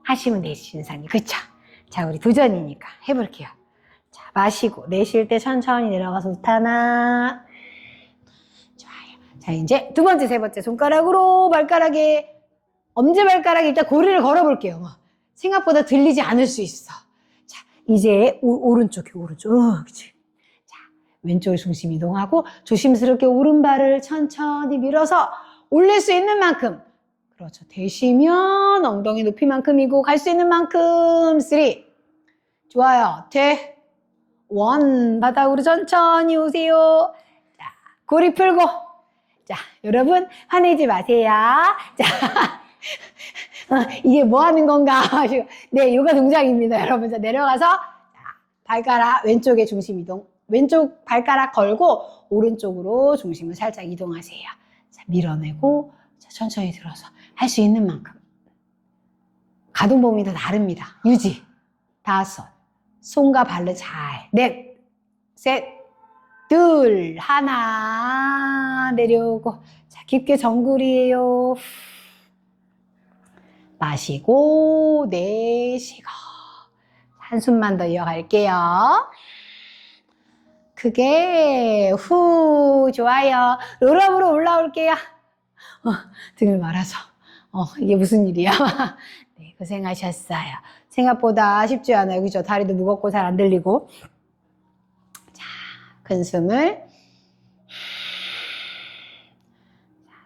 하시면 되지 진사님. 그쵸? 자 우리 도전이니까 해볼게요. 자 마시고 내쉴 때 천천히 내려가서 우타나 좋아요. 자 이제 두 번째 세 번째 손가락으로 발가락에 엄지발가락에 일단 고리를 걸어볼게요. 생각보다 들리지 않을 수 있어. 자 이제 오른쪽에 오른쪽 그치? 자 왼쪽으로 중심 이동하고 조심스럽게 오른발을 천천히 밀어서 올릴 수 있는 만큼. 그렇죠. 되시면 엉덩이 높이만큼이고 갈 수 있는 만큼 3. 좋아요. 돼. 1. 바닥으로 천천히 오세요. 자, 고리 풀고. 자, 여러분 화내지 마세요. 자, 이게 뭐 하는 건가? 네, 요가 동작입니다. 여러분. 자, 내려가서 자, 발가락 왼쪽에 중심 이동. 왼쪽 발가락 걸고 오른쪽으로 중심을 살짝 이동하세요. 자, 밀어내고 자, 천천히 들어서 할 수 있는 만큼. 가동 범위 다 다릅니다. 유지. 5. 손과 발로 잘. 4. 셋. 2. 1. 내려오고. 자, 깊게 정굴이에요. 마시고 내쉬고. 한숨만 더 이어갈게요. 크게 후. 좋아요. 롤업으로 올라올게요. 등을 말아서 이게 무슨 일이야. 네, 고생하셨어요. 생각보다 쉽지 않아요. 그죠? 다리도 무겁고 잘 안 들리고. 자, 큰 숨을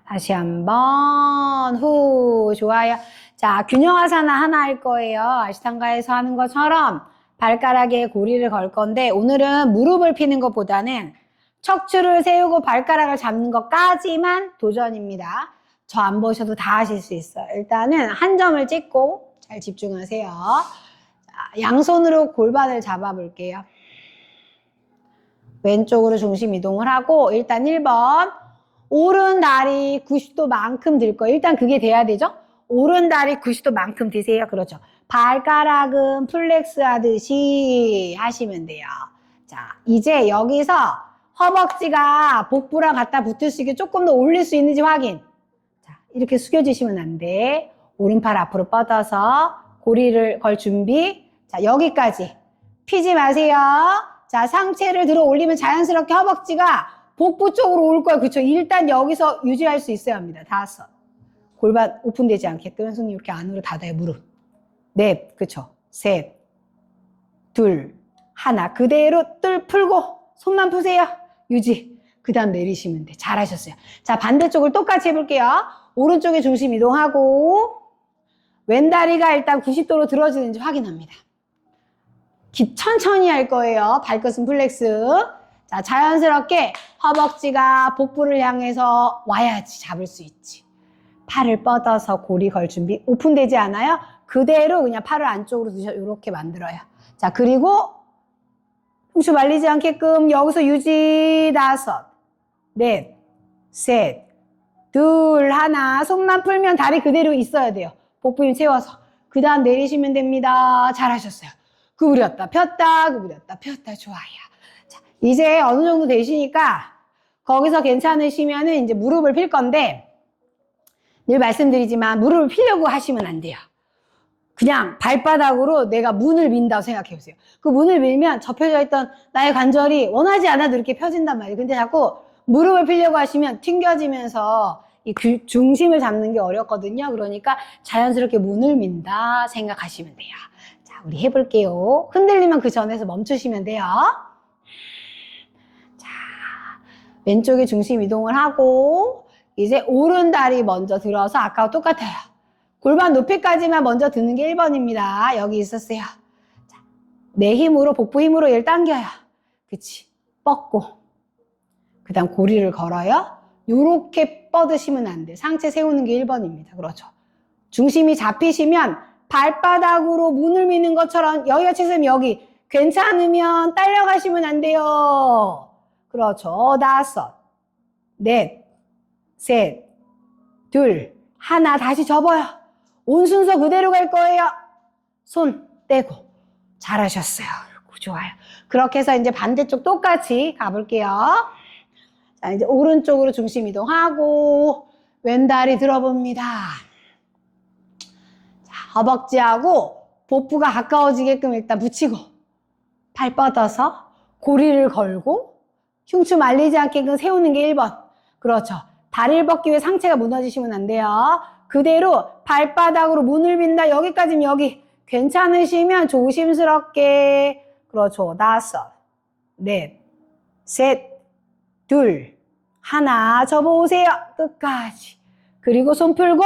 다시 한번 후. 좋아요. 자, 균형하사나 하나 할 거예요. 아시탄가에서 하는 것처럼 발가락에 고리를 걸 건데 오늘은 무릎을 피는 것보다는 척추를 세우고 발가락을 잡는 것까지만 도전입니다. 저 안 보셔도 다 하실 수 있어요. 일단은 한 점을 찍고 잘 집중하세요. 자, 양손으로 골반을 잡아 볼게요. 왼쪽으로 중심 이동을 하고 일단 1번 오른 다리 90도만큼 들 거예요. 일단 그게 돼야 되죠? 오른 다리 90도만큼 드세요. 그렇죠. 발가락은 플렉스 하듯이 하시면 돼요. 자, 이제 여기서 허벅지가 복부랑 갖다 붙을 수 있게 조금 더 올릴 수 있는지 확인. 자, 이렇게 숙여주시면 안 돼. 오른팔 앞으로 뻗어서 고리를 걸 준비. 자, 여기까지. 피지 마세요. 자, 상체를 들어 올리면 자연스럽게 허벅지가 복부 쪽으로 올 거예요. 그렇죠? 일단 여기서 유지할 수 있어야 합니다. 5. 골반 오픈되지 않게끔 손이 이렇게 안으로 닫아요. 무릎. 4. 그렇죠? 3. 2. 1. 그대로 뜰 풀고 손만 푸세요. 유지. 그 다음 내리시면 돼. 잘하셨어요. 자, 반대쪽을 똑같이 해볼게요. 오른쪽에 중심 이동하고 왼다리가 일단 90도로 들어지는지 확인합니다. 천천히 할 거예요. 발끝은 플렉스. 자, 자연스럽게 허벅지가 복부를 향해서 와야지 잡을 수 있지. 팔을 뻗어서 고리 걸 준비. 오픈되지 않아요? 그대로 그냥 팔을 안쪽으로 드셔. 이렇게 만들어요. 자, 그리고 흉추 말리지 않게끔 여기서 유지. 5. 4. 3. 2. 1. 손만 풀면 다리 그대로 있어야 돼요. 복부 힘 채워서. 그 다음 내리시면 됩니다. 잘하셨어요. 구부렸다 폈다 구부렸다 폈다. 좋아요. 자, 이제 어느 정도 되시니까 거기서 괜찮으시면은 이제 무릎을 필 건데 늘 말씀드리지만 무릎을 피려고 하시면 안 돼요. 그냥 발바닥으로 내가 문을 민다고 생각해 보세요. 그 문을 밀면 접혀져 있던 나의 관절이 원하지 않아도 이렇게 펴진단 말이에요. 근데 자꾸 무릎을 피려고 하시면 튕겨지면서 이 중심을 잡는 게 어렵거든요. 그러니까 자연스럽게 문을 민다 생각하시면 돼요. 자, 우리 해볼게요. 흔들리면 그 전에서 멈추시면 돼요. 자, 왼쪽에 중심 이동을 하고 이제 오른 다리 먼저 들어서 아까와 똑같아요. 골반 높이까지만 먼저 드는 게 1번입니다. 여기 있었어요. 자, 내 힘으로 복부 힘으로 얘를 당겨요. 그치? 뻗고 그 다음 고리를 걸어요. 요렇게 뻗으시면 안 돼. 상체 세우는 게 1번입니다. 그렇죠. 중심이 잡히시면 발바닥으로 문을 미는 것처럼 여기가 치세면 여기 괜찮으면 딸려가시면 안 돼요. 그렇죠. 5. 4. 3. 2. 1. 다시 접어요. 온 순서 그대로 갈 거예요. 손 떼고. 잘하셨어요. 좋아요. 그렇게 해서 이제 반대쪽 똑같이 가볼게요. 자, 이제 오른쪽으로 중심 이동하고 왼다리 들어봅니다. 자, 허벅지하고 복부가 가까워지게끔 일단 붙이고 팔 뻗어서 고리를 걸고 흉추 말리지 않게끔 세우는 게 1번. 그렇죠. 다리를 뻗기 위해 상체가 무너지시면 안 돼요. 그대로 발바닥으로 문을 빈다. 여기까지면 여기. 괜찮으시면 조심스럽게. 그렇죠. 5. 4. 셋, 둘, 하나. 접어오세요. 끝까지. 그리고 손 풀고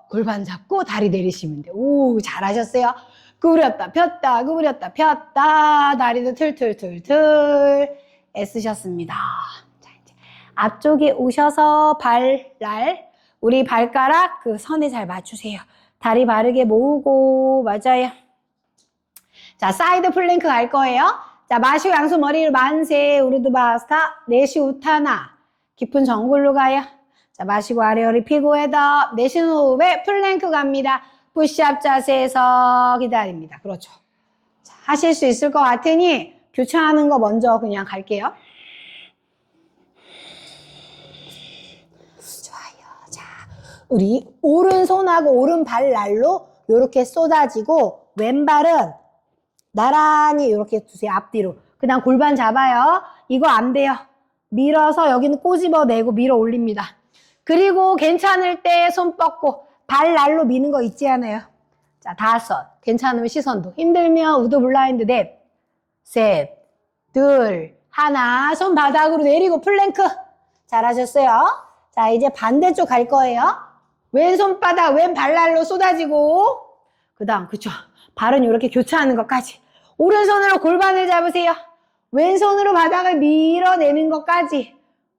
골반 잡고 다리 내리시면 돼요. 오, 잘하셨어요. 구부렸다 폈다 구부렸다 폈다. 다리도 틀틀틀틀 애쓰셨습니다. 자, 이제 앞쪽에 오셔서 발날 우리 발가락 그 선에 잘 맞추세요. 다리 바르게 모으고. 맞아요. 자, 사이드 플랭크 갈 거예요. 자, 마시고 양손 머리를 만세. 우르드바스타. 내쉬 우타나. 깊은 정글로 가요. 자, 마시고 아래 허리 피고 헤더. 내쉬는 호흡에 플랭크 갑니다. 푸시업 자세에서 기다립니다. 그렇죠. 자, 하실 수 있을 것 같으니 교차하는 거 먼저 그냥 갈게요. 좋아요. 자, 우리 오른손하고 오른발날로 이렇게 쏟아지고 왼발은 나란히 이렇게 두세요. 앞뒤로. 그다음 골반 잡아요. 이거 안 돼요. 밀어서 여기는 꼬집어내고 밀어 올립니다. 그리고 괜찮을 때 손 뻗고 발날로 미는 거 있지 않아요? 자, 5. 괜찮으면 시선도. 힘들면 우드 블라인드 넷. 셋, 둘, 하나. 손 바닥으로 내리고 플랭크. 잘하셨어요. 자, 이제 반대쪽 갈 거예요. 왼손바닥, 왼 발날로 쏟아지고. 그 다음, 그쵸. 발은 이렇게 교차하는 것까지. 오른손으로 골반을 잡으세요. 왼손으로 바닥을 밀어내는 것까지.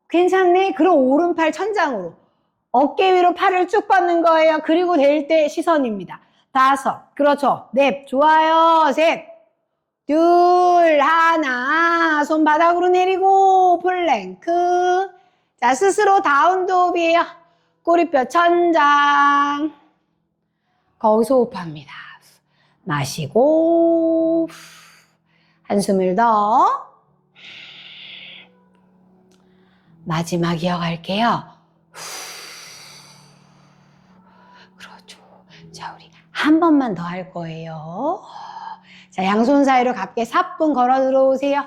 괜찮네? 그럼 오른팔 천장으로. 어깨 위로 팔을 쭉 뻗는 거예요. 그리고 될 때 시선입니다. 5. 그렇죠. 넷. 좋아요. 셋. 둘. 하나. 손 바닥으로 내리고 플랭크. 자, 스스로 다운도업이에요. 꼬리뼈 천장. 거기서 호흡합니다. 마시고 한숨을 더. 마지막 이어갈게요. 그렇죠. 자, 우리 한 번만 더 할 거예요. 자, 양손 사이로 가볍게 4분 걸어 들어오세요.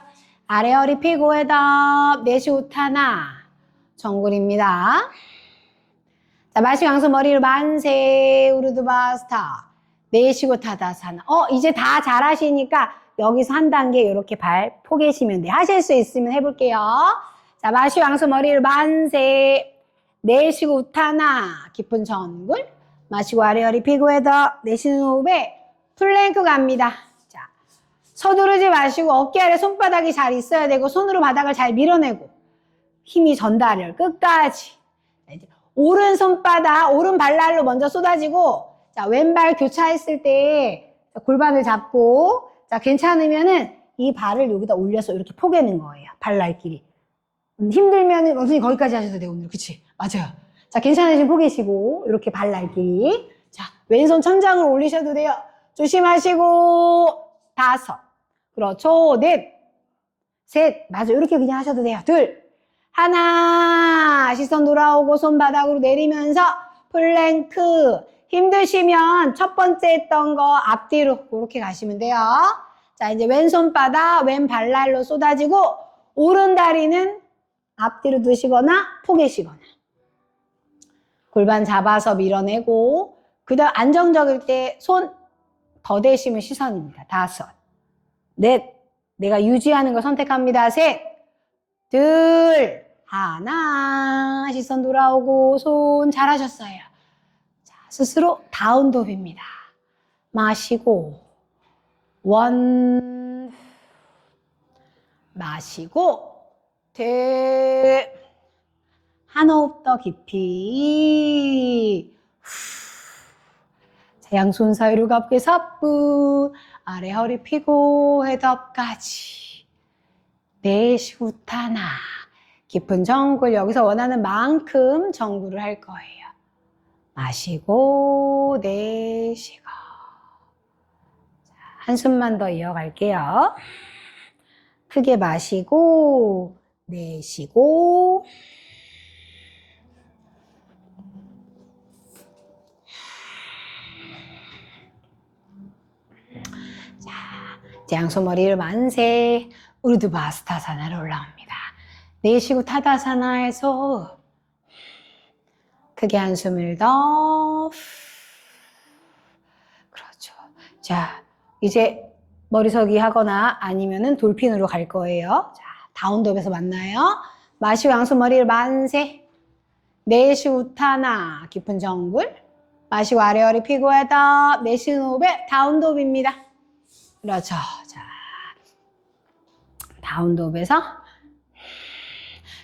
아래 허리 피고 헤더. 내쉬 우타나. 정굴입니다. 자, 마시고 양손 머리를 만세. 우르드바스타. 내쉬고 타다사나. 이제 다 잘하시니까 여기서 한 단계 이렇게 발 포개시면 돼요. 하실 수 있으면 해볼게요. 자, 마시고 양손 머리를 만세. 내쉬고 우타나. 깊은 정굴. 마시고 아래 허리 피고 헤더. 내쉬는 호흡에 플랭크 갑니다. 자, 서두르지 마시고 어깨 아래 손바닥이 잘 있어야 되고 손으로 바닥을 잘 밀어내고 힘이 전달을 끝까지. 자, 이제 오른 손바닥, 오른 발날로 먼저 쏟아지고, 자, 왼발 교차했을 때 골반을 잡고, 자, 괜찮으면은 이 발을 여기다 올려서 이렇게 포개는 거예요. 발날끼리. 힘들면은 선생님 거기까지 하셔도 돼요, 오늘. 그치? 맞아요. 자, 괜찮으시면 포개시고, 이렇게 발날끼리. 자, 왼손 천장으로 올리셔도 돼요. 조심하시고, 5. 그렇죠. 넷. 셋. 맞아. 이렇게 그냥 하셔도 돼요. 둘. 하나. 시선 돌아오고 손바닥으로 내리면서 플랭크. 힘드시면 첫 번째 했던 거 앞뒤로 그렇게 가시면 돼요. 자, 이제 왼손바닥, 왼 발날로 쏟아지고 오른 다리는 앞뒤로 두시거나 포개시거나. 골반 잡아서 밀어내고 그 다음 안정적일 때 손 더 대시면 시선입니다. 5. 넷. 내가 유지하는 걸 선택합니다. 셋. 둘. 하나. 시선 돌아오고 손 잘하셨어요. 자, 스스로 다운도입니다. 마시고 원. 마시고 둘. 한 호흡 더 깊이. 자, 양손 사이로 가볍게 4분. 아래 허리 피고 헤드업까지. 내쉬고 우타나. 깊은 정굴. 여기서 원하는 만큼 정굴을 할 거예요. 마시고 내쉬고. 자, 한숨만 더 이어갈게요. 크게 마시고 내쉬고. 자, 이제 양손 머리를 만세. 우르드바스타사나로 올라옵니다. 내쉬고 타다사나에서 크게 한숨을 더. 그렇죠. 자, 이제 머리서기 하거나 아니면은 돌핀으로 갈 거예요. 자, 다운독에서 만나요. 마시고 양손 머리를 만세. 내쉬고 우타나 깊은 정굴. 마시고 아래 허리 펴고 헤더. 내쉬는 호흡에 다운독입니다. 그렇죠. 자, 다운독에서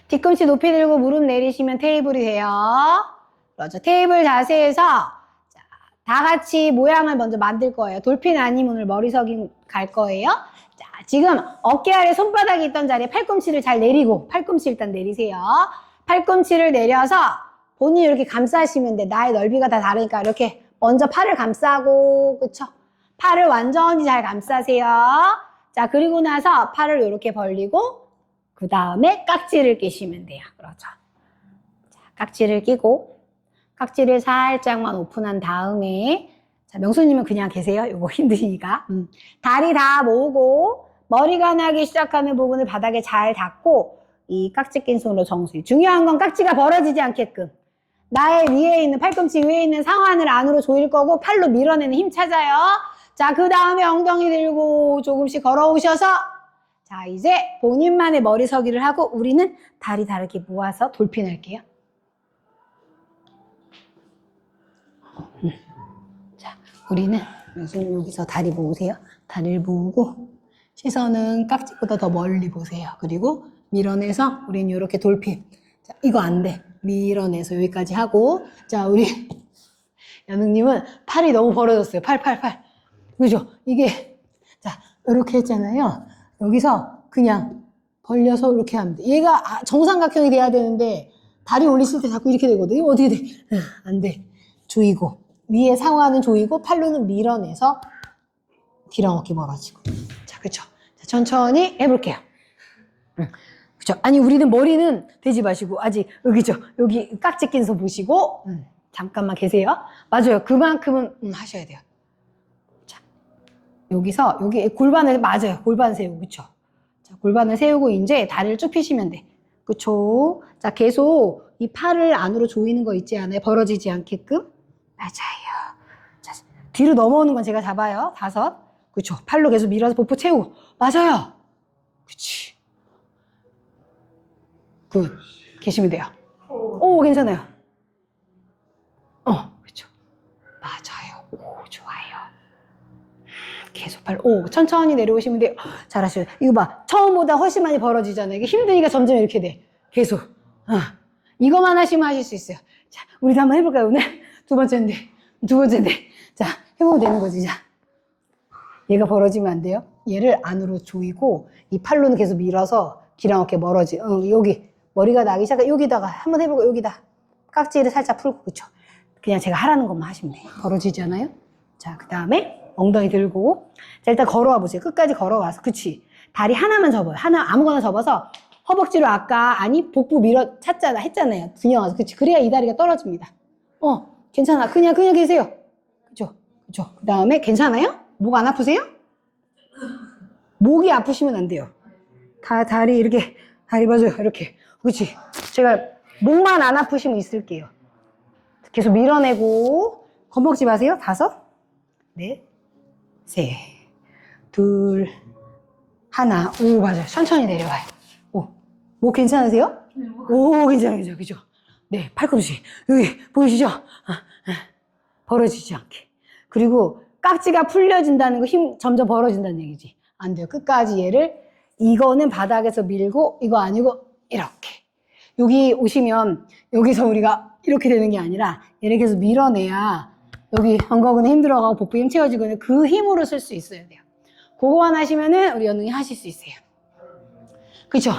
뒤꿈치 높이 들고 무릎 내리시면 테이블이 돼요. 그렇죠. 테이블 자세에서 자, 다 같이 모양을 먼저 만들 거예요. 돌핀 아니면 오늘 머리석이 갈 거예요. 자, 지금 어깨 아래 손바닥이 있던 자리에 팔꿈치를 잘 내리고 팔꿈치 일단 내리세요. 팔꿈치를 내려서 본인이 이렇게 감싸시면 돼. 나의 넓이가 다 다르니까 이렇게 먼저 팔을 감싸고 그쵸? 팔을 완전히 잘 감싸세요. 자, 그리고 나서 팔을 이렇게 벌리고 그 다음에 깍지를 끼시면 돼요. 그렇죠. 자, 깍지를 끼고 깍지를 살짝만 오픈한 다음에 자, 명수님은 그냥 계세요. 이거 힘드시니까. 다리 다 모으고 머리가 나기 시작하는 부분을 바닥에 잘 닿고 이 깍지 낀 손으로 정수리. 중요한 건 깍지가 벌어지지 않게끔 나의 위에 있는 팔꿈치 위에 있는 상완을 안으로 조일 거고 팔로 밀어내는 힘 찾아요. 자, 그 다음에 엉덩이 들고 조금씩 걸어오셔서 자, 이제 본인만의 머리서기를 하고 우리는 다리 다르게 모아서 돌핀할게요. 자, 우리는 여기서 다리 모으세요. 다리를 모으고 시선은 깍지보다 더 멀리 보세요. 그리고 밀어내서 우리는 이렇게 돌핀. 자, 이거 안 돼. 밀어내서 여기까지 하고 자, 우리 연웅님은 팔이 너무 벌어졌어요. 팔. 그죠? 이게 자, 이렇게 했잖아요. 여기서 그냥 벌려서 이렇게 하면 돼. 얘가 정삼각형이 돼야 되는데 다리 올리실 때 자꾸 이렇게 되거든요. 이거 어떻게 돼? 안 돼. 조이고 위에 상완은 조이고 팔로는 밀어내서 뒤랑 어깨 멀어지고. 자, 그쵸? 자, 천천히 해볼게요. 그쵸? 아니, 우리는 머리는 대지 마시고 아직 여기죠? 여기 깍지 낀 손 보시고 잠깐만 계세요. 맞아요. 그만큼은 하셔야 돼요. 여기서 여기 골반을 맞아요. 골반 세우고 그쵸? 자, 골반을 세우고 이제 다리를 쭉 펴시면 돼. 그쵸? 자, 계속 이 팔을 안으로 조이는 거 있지 않아요? 벌어지지 않게끔. 맞아요. 자, 뒤로 넘어오는 건 제가 잡아요. 5. 그쵸? 팔로 계속 밀어서 복부 채우고. 맞아요. 그치. 굿. 계시면 돼요. 오, 괜찮아요. 그쵸. 맞아요. 오, 좋아요. 계속 천천히 내려오시면 돼요. 잘하셔요. 이거 봐. 처음보다 훨씬 많이 벌어지잖아요. 이게 힘드니까 점점 이렇게 돼. 계속. 이거만 하시면 하실 수 있어요. 자, 우리도 한번 해볼까요, 오늘? 두 번째인데. 자, 해보면 되는 거지, 자. 얘가 벌어지면 안 돼요. 얘를 안으로 조이고, 이 팔로는 계속 밀어서 귀랑 어깨 멀어지. 여기. 머리가 나기 시작해. 여기다가 한번 해보고, 여기다. 깍지를 살짝 풀고, 그쵸? 그냥 제가 하라는 것만 하시면 돼요. 벌어지지 않아요? 자, 그 다음에 엉덩이 들고 자, 일단 걸어와 보세요. 끝까지 걸어와서 그치 다리 하나만 접어요. 아무거나 접어서 허벅지로 아까 복부 밀어 했잖아요. 등영하서 그치 그래야 이 다리가 떨어집니다. 괜찮아. 그냥 계세요. 그쵸. 그 다음에 괜찮아요? 목 안 아프세요? 목이 아프시면 안 돼요. 다리 이렇게 다리 봐줘요. 이렇게 그치 제가 목만 안 아프시면 있을게요. 계속 밀어내고 겁먹지 마세요. 5 넷, 셋, 둘, 하나. 오, 맞아요. 천천히 내려와요. 목 괜찮으세요? 네, 오, 괜찮아요. 그죠? 네, 팔꿈치. 여기, 보이시죠? 벌어지지 않게. 그리고 깍지가 풀려진다는 거 점점 벌어진다는 얘기지. 안 돼요. 끝까지 이거는 바닥에서 밀고, 이거 아니고, 이렇게. 여기 오시면, 여기서 우리가 이렇게 되는 게 아니라, 얘를 계속 밀어내야 여기 엉덩이는 힘들어가고 복부 힘 채워지거든요. 그 힘으로 쓸 수 있어야 돼요. 그거만 하시면은 우리 연웅이 하실 수 있어요. 그쵸?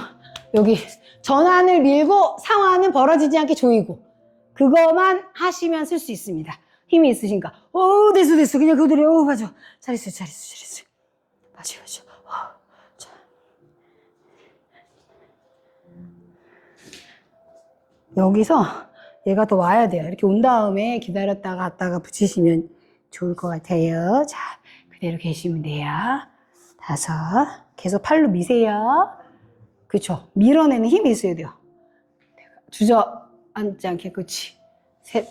여기 전환을 밀고 상완은 벌어지지 않게 조이고 그거만 하시면 쓸 수 있습니다. 힘이 있으신가? 됐어. 그냥 그대로. 맞아. 잘했어요. 맞아. 자. 여기서 얘가 더 와야 돼요. 이렇게 온 다음에 기다렸다가 갔다가 붙이시면 좋을 것 같아요. 자, 그대로 계시면 돼요. 5. 계속 팔로 미세요. 그쵸? 밀어내는 힘이 있어야 돼요. 주저앉지 않게, 그치? 3,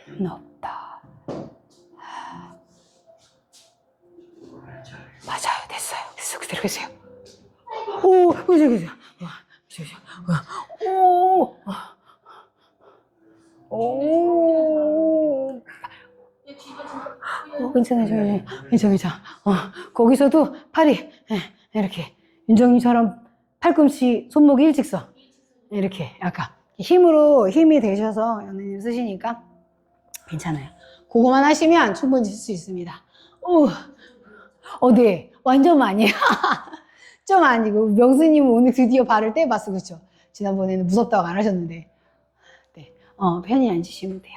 2, 높다. 계세요. 오, 저기 계세요. 오, 오. 괜찮아요. 괜찮아. 거기서도 팔이, 이렇게. 윤정님처럼 팔꿈치, 손목이 일직선. 이렇게, 약간. 힘이 되셔서 연우님 쓰시니까 괜찮아요. 그거만 하시면 충분히 쓸 수 있습니다. 네. 완전 많이. 좀 아니고. 명수님 오늘 드디어 발을 떼봤어. 그렇죠? 지난번에는 무섭다고 안 하셨는데. 네. 편히 앉으시면 돼요.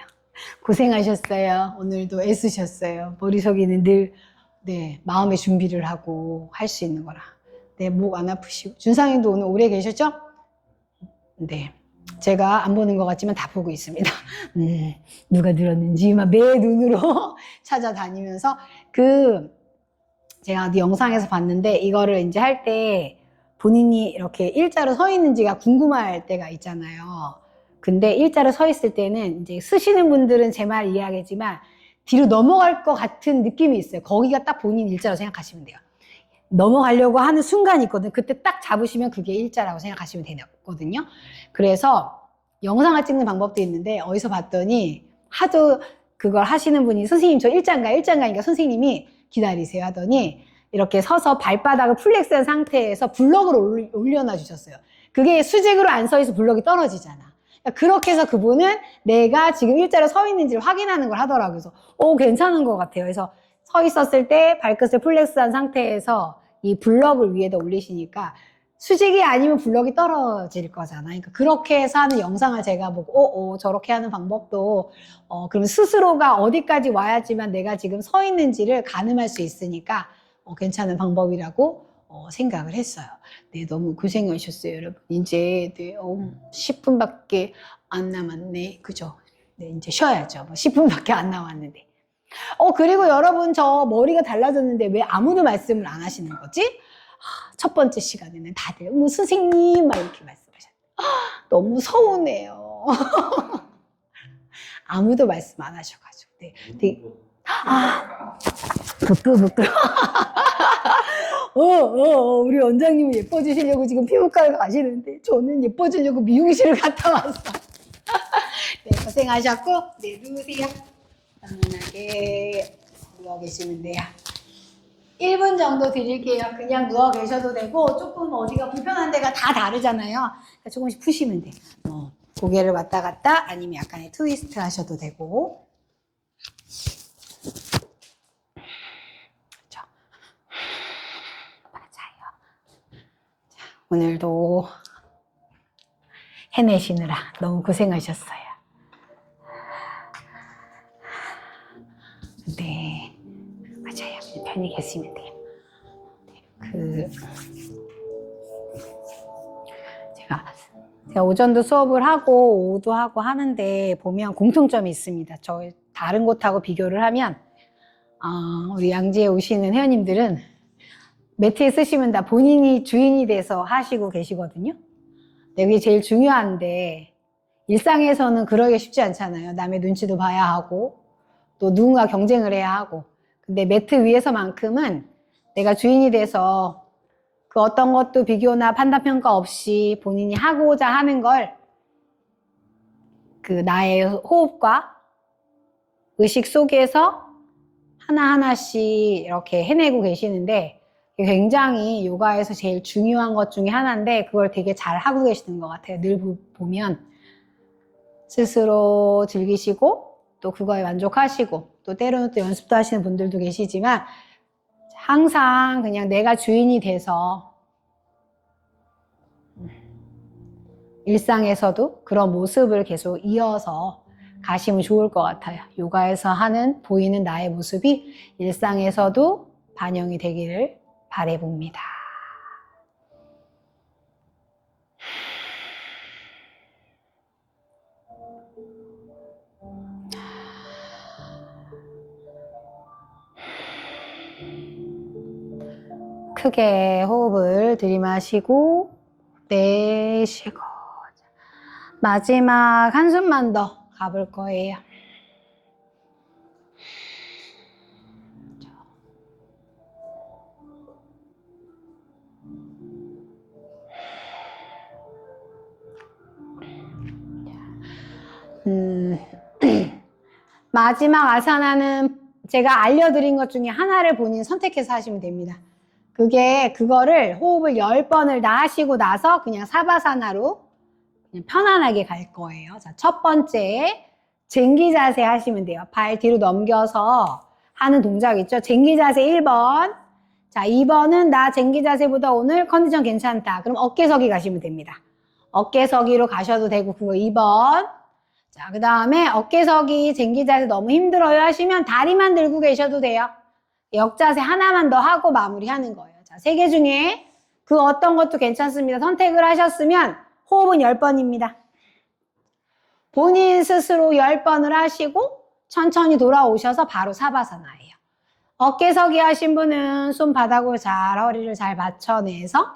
고생하셨어요. 오늘도 애쓰셨어요. 머릿속에는 늘, 네, 마음의 준비를 하고 할 수 있는 거라. 네, 목 안 아프시고. 준상님도 오늘 오래 계셨죠? 네. 제가 안 보는 것 같지만 다 보고 있습니다. 누가 들었는지 막 매 눈으로 찾아다니면서 제가 어디 영상에서 봤는데 이거를 이제 할 때 본인이 이렇게 일자로 서 있는지가 궁금할 때가 있잖아요. 근데 일자로 서 있을 때는 이제 쓰시는 분들은 제 말 이해하겠지만 뒤로 넘어갈 것 같은 느낌이 있어요. 거기가 딱 본인 일자로 생각하시면 돼요. 넘어가려고 하는 순간이 있거든요. 그때 딱 잡으시면 그게 일자라고 생각하시면 되거든요. 그래서 영상을 찍는 방법도 있는데 어디서 봤더니 하도 그걸 하시는 분이 선생님 저 일자인가 선생님이 기다리세요 하더니 이렇게 서서 발바닥을 플렉스한 상태에서 블럭을 올려놔 주셨어요. 그게 수직으로 안 서 있어 블럭이 떨어지잖아. 그렇게 해서 그분은 내가 지금 일자로 서 있는지를 확인하는 걸 하더라고요. 그래서 괜찮은 것 같아요. 그래서 서 있었을 때 발끝을 플렉스한 상태에서 이 블럭을 위에다 올리시니까 수직이 아니면 블럭이 떨어질 거잖아요. 그러니까 그렇게 해서 하는 영상을 제가 보고 저렇게 하는 방법도 그럼 스스로가 어디까지 와야지만 내가 지금 서 있는지를 가늠할 수 있으니까 괜찮은 방법이라고 생각을 했어요. 네, 너무 고생하셨어요, 여러분. 이제 10분밖에 안 남았네. 그죠? 네, 이제 쉬어야죠. 10분밖에 안 남았는데. 그리고 여러분 저 머리가 달라졌는데 왜 아무도 말씀을 안 하시는 거지? 첫 번째 시간에는 다들 선생님 막 이렇게 말씀하셨어요. 너무 서운해요. 아무도 말씀 안 하셔가지고. 네. 부끄. 우리 원장님은 예뻐지시려고 지금 피부과를 가시는데 저는 예뻐지려고 미용실을 갔다 왔어. 네, 고생하셨고, 네, 누우세요. 편안하게 누워 계시면 돼요. 1분 정도 드릴게요. 그냥 누워 계셔도 되고 조금 어디가 불편한 데가 다 다르잖아요. 그러니까 조금씩 푸시면 돼요. 고개를 왔다 갔다 아니면 약간의 트위스트 하셔도 되고. 그렇죠. 맞아요. 자, 오늘도 해내시느라 너무 고생하셨어요. 네, 맞아요. 편히 계시면 돼요. 제가 오전도 수업을 하고 오후도 하고 하는데 보면 공통점이 있습니다. 저 다른 곳하고 비교를 하면 우리 양지에 오시는 회원님들은 매트에 쓰시면 다 본인이 주인이 돼서 하시고 계시거든요. 근데 그게 제일 중요한데 일상에서는 그러기 쉽지 않잖아요. 남의 눈치도 봐야 하고 또 누군가 경쟁을 해야 하고. 근데 매트 위에서만큼은 내가 주인이 돼서 그 어떤 것도 비교나 판단평가 없이 본인이 하고자 하는 걸 그 나의 호흡과 의식 속에서 하나하나씩 이렇게 해내고 계시는데 굉장히 요가에서 제일 중요한 것 중에 하나인데 그걸 되게 잘 하고 계시는 것 같아요. 늘 보면 스스로 즐기시고 또 그거에 만족하시고 또 때로는 또 연습도 하시는 분들도 계시지만 항상 그냥 내가 주인이 돼서 일상에서도 그런 모습을 계속 이어서 가시면 좋을 것 같아요. 요가에서 하는 보이는 나의 모습이 일상에서도 반영이 되기를 바라봅니다. 크게 호흡을 들이마시고 내쉬고 마지막 한숨만 더 가볼 거예요. 마지막 아사나는 제가 알려드린 것 중에 하나를 본인 선택해서 하시면 됩니다. 그거를 호흡을 10번을 다 하시고 나서 그냥 사바사나로 그냥 편안하게 갈 거예요. 자, 첫 번째, 쟁기 자세 하시면 돼요. 발 뒤로 넘겨서 하는 동작 있죠? 쟁기 자세 1번. 자, 2번은 나 쟁기 자세보다 오늘 컨디션 괜찮다. 그럼 어깨서기 가시면 됩니다. 어깨서기로 가셔도 되고, 그거 2번. 자, 그 다음에 어깨서기, 쟁기 자세 너무 힘들어요 하시면 다리만 들고 계셔도 돼요. 역자세 하나만 더 하고 마무리하는 거예요. 자, 3개 중에 그 어떤 것도 괜찮습니다. 선택을 하셨으면 호흡은 10번입니다. 본인 스스로 10번을 하시고 천천히 돌아오셔서 바로 사바사나예요. 어깨서기 하신 분은 손바닥으로 잘 허리를 잘 받쳐내서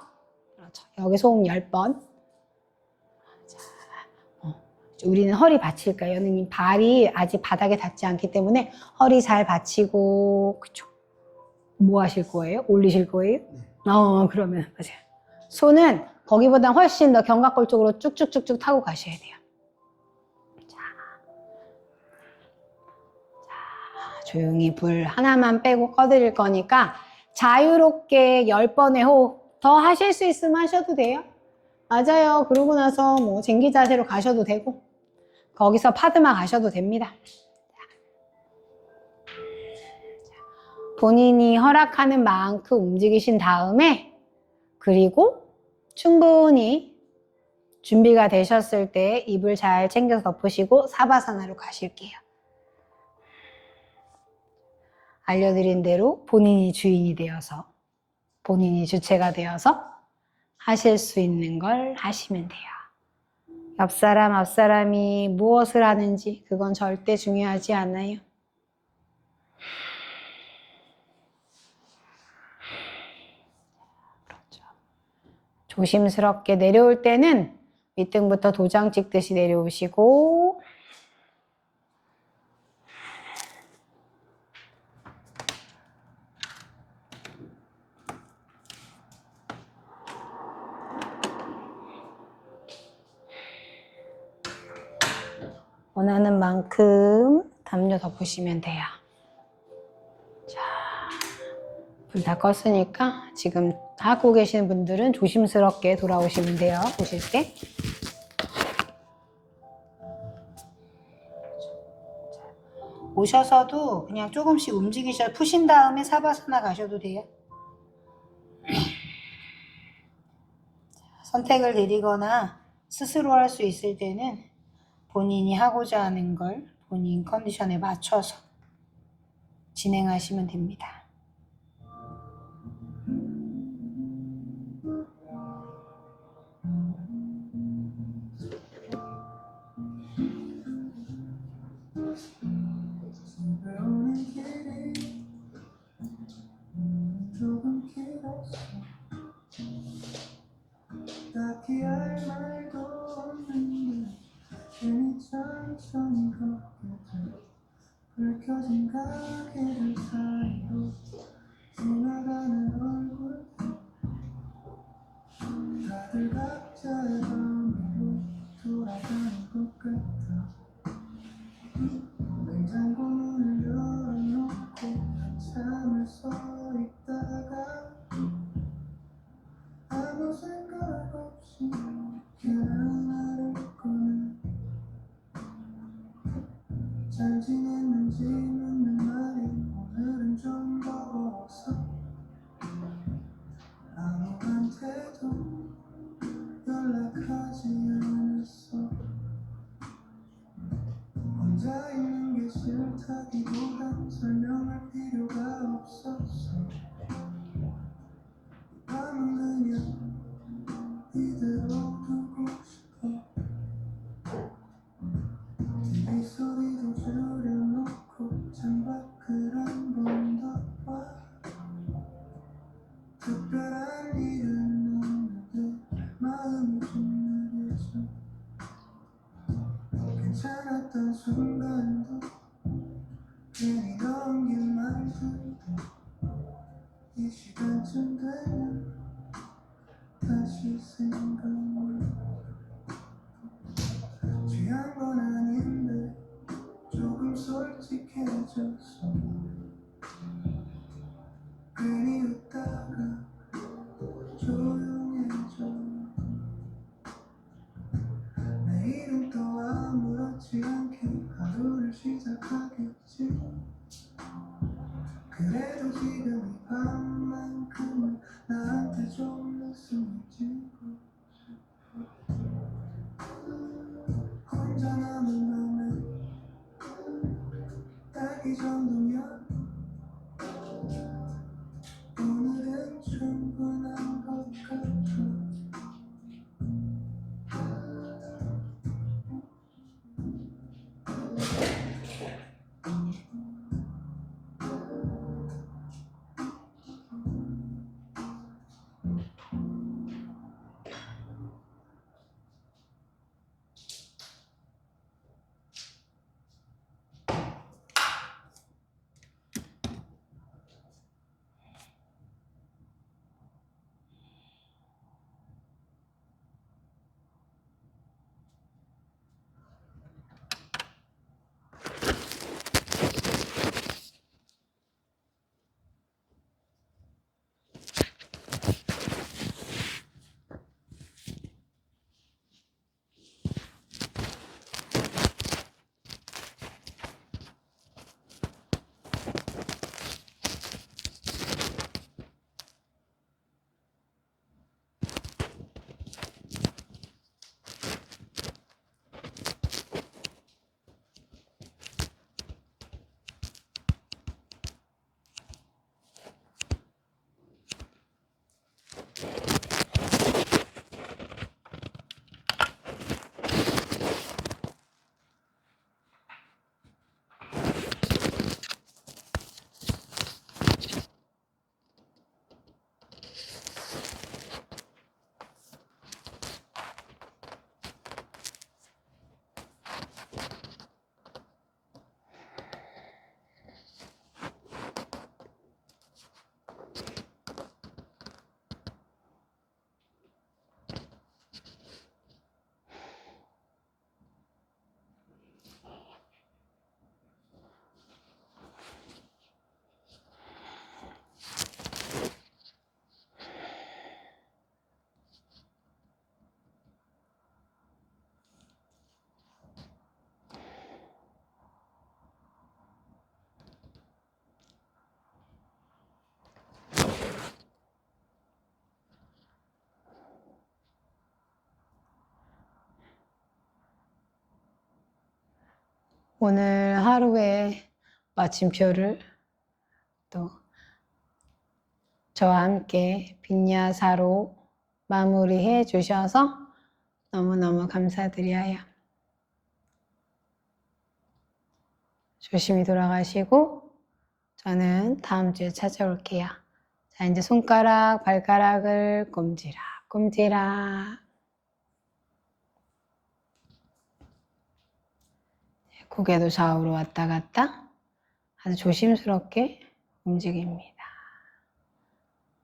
그렇죠. 여기서 호흡 10번. 우리는 허리 받칠까요? 연우님 발이 아직 바닥에 닿지 않기 때문에 허리 잘 받치고 그쵸? 뭐 하실 거예요? 올리실 거예요? 그러면 맞아요. 손은 거기보다 훨씬 더 견갑골 쪽으로 쭉쭉쭉쭉 타고 가셔야 돼요. 자, 조용히 불 하나만 빼고 꺼드릴 거니까 자유롭게 10번의 호흡 더 하실 수 있으면 하셔도 돼요. 맞아요. 그러고 나서 뭐 쟁기 자세로 가셔도 되고 거기서 파드마 가셔도 됩니다. 본인이 허락하는 만큼 움직이신 다음에 그리고 충분히 준비가 되셨을 때 입을 잘 챙겨서 덮으시고 사바사나로 가실게요. 알려드린 대로 본인이 주인이 되어서 본인이 주체가 되어서 하실 수 있는 걸 하시면 돼요. 옆사람, 앞사람이 무엇을 하는지 그건 절대 중요하지 않아요. 그렇죠. 조심스럽게 내려올 때는 밑등부터 도장 찍듯이 내려오시고 원하는 만큼 담요 덮으시면 돼요. 자, 불 다 껐으니까 지금 하고 계시는 분들은 조심스럽게 돌아오시면 돼요. 보실 때. 오셔서도 그냥 조금씩 푸신 다음에 사바사나 가셔도 돼요. 선택을 내리거나 스스로 할 수 있을 때는 본인이 하고자 하는 걸 본인 컨디션에 맞춰서 진행하시면 됩니다. 딱히 할 말도 없는데 괜히 천천히 걷게 돼 붉혀진 가게들 사이로 지나가는 얼굴 다들 각자의 방으로 돌아가는 것 같아 냉장고 문을 열어놓고 한참을 서 있다가 아무 생각 없이 계란 하나를 꺼내 잘 지냈는지 묻는 말이 오늘은 좀 버거웠어 아무한테도 연락하지 않았어 혼자 있는 게 싫다기보단 설명할 필요가 없었어 밤은 그냥 이대로 두고 싶어 TV 소리도 줄여놓고 창밖을 한 번 더 봐 특별한 일은 없는데 마음이 좀 느려져 괜찮았던 순간도 괜히 넘긴 만큼도 사라졌어. 괜히 웃다가 조용해져. 내일은 또 아무렇지 않게 하루를 시작하겠지. 그래도 지금 이 밤만큼은 나한테 좀 웃음이 지고 싶어. 혼자 남은 밤에 딱 이 정도면 오늘은 충분한 것 같아. 오늘 하루의 마침표를 또 저와 함께 빈야사로 마무리해 주셔서 너무너무 감사드려요. 조심히 돌아가시고 저는 다음 주에 찾아올게요. 자, 이제 손가락, 발가락을 꼼지락, 꼼지락. 고개도 좌우로 왔다 갔다 아주 조심스럽게 움직입니다.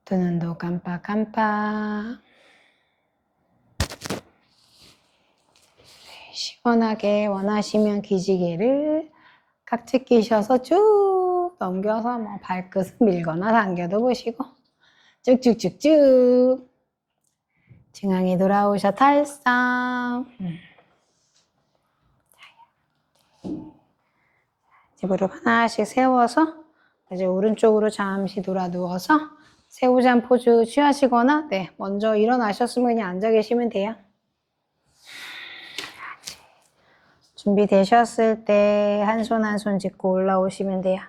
두 눈도 깜빡깜빡. 시원하게 원하시면 기지개를 각지 끼셔서 쭉 넘겨서 뭐 발끝을 밀거나 당겨도 보시고 쭉쭉쭉쭉. 중앙에 돌아오셔 탈상. 이제 무릎 하나씩 세워서 이제 오른쪽으로 잠시 돌아 누워서 새우잠 포즈 취하시거나 먼저 일어나셨으면 그냥 앉아 계시면 돼요. 준비되셨을 때 한 손 한 손 짚고 올라오시면 돼요.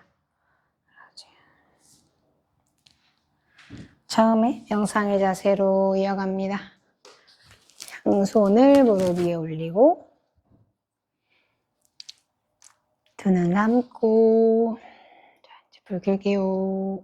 처음에 명상의 자세로 이어갑니다. 양손을 무릎 위에 올리고 두 눈 감고 자, 이제 불 켤게요.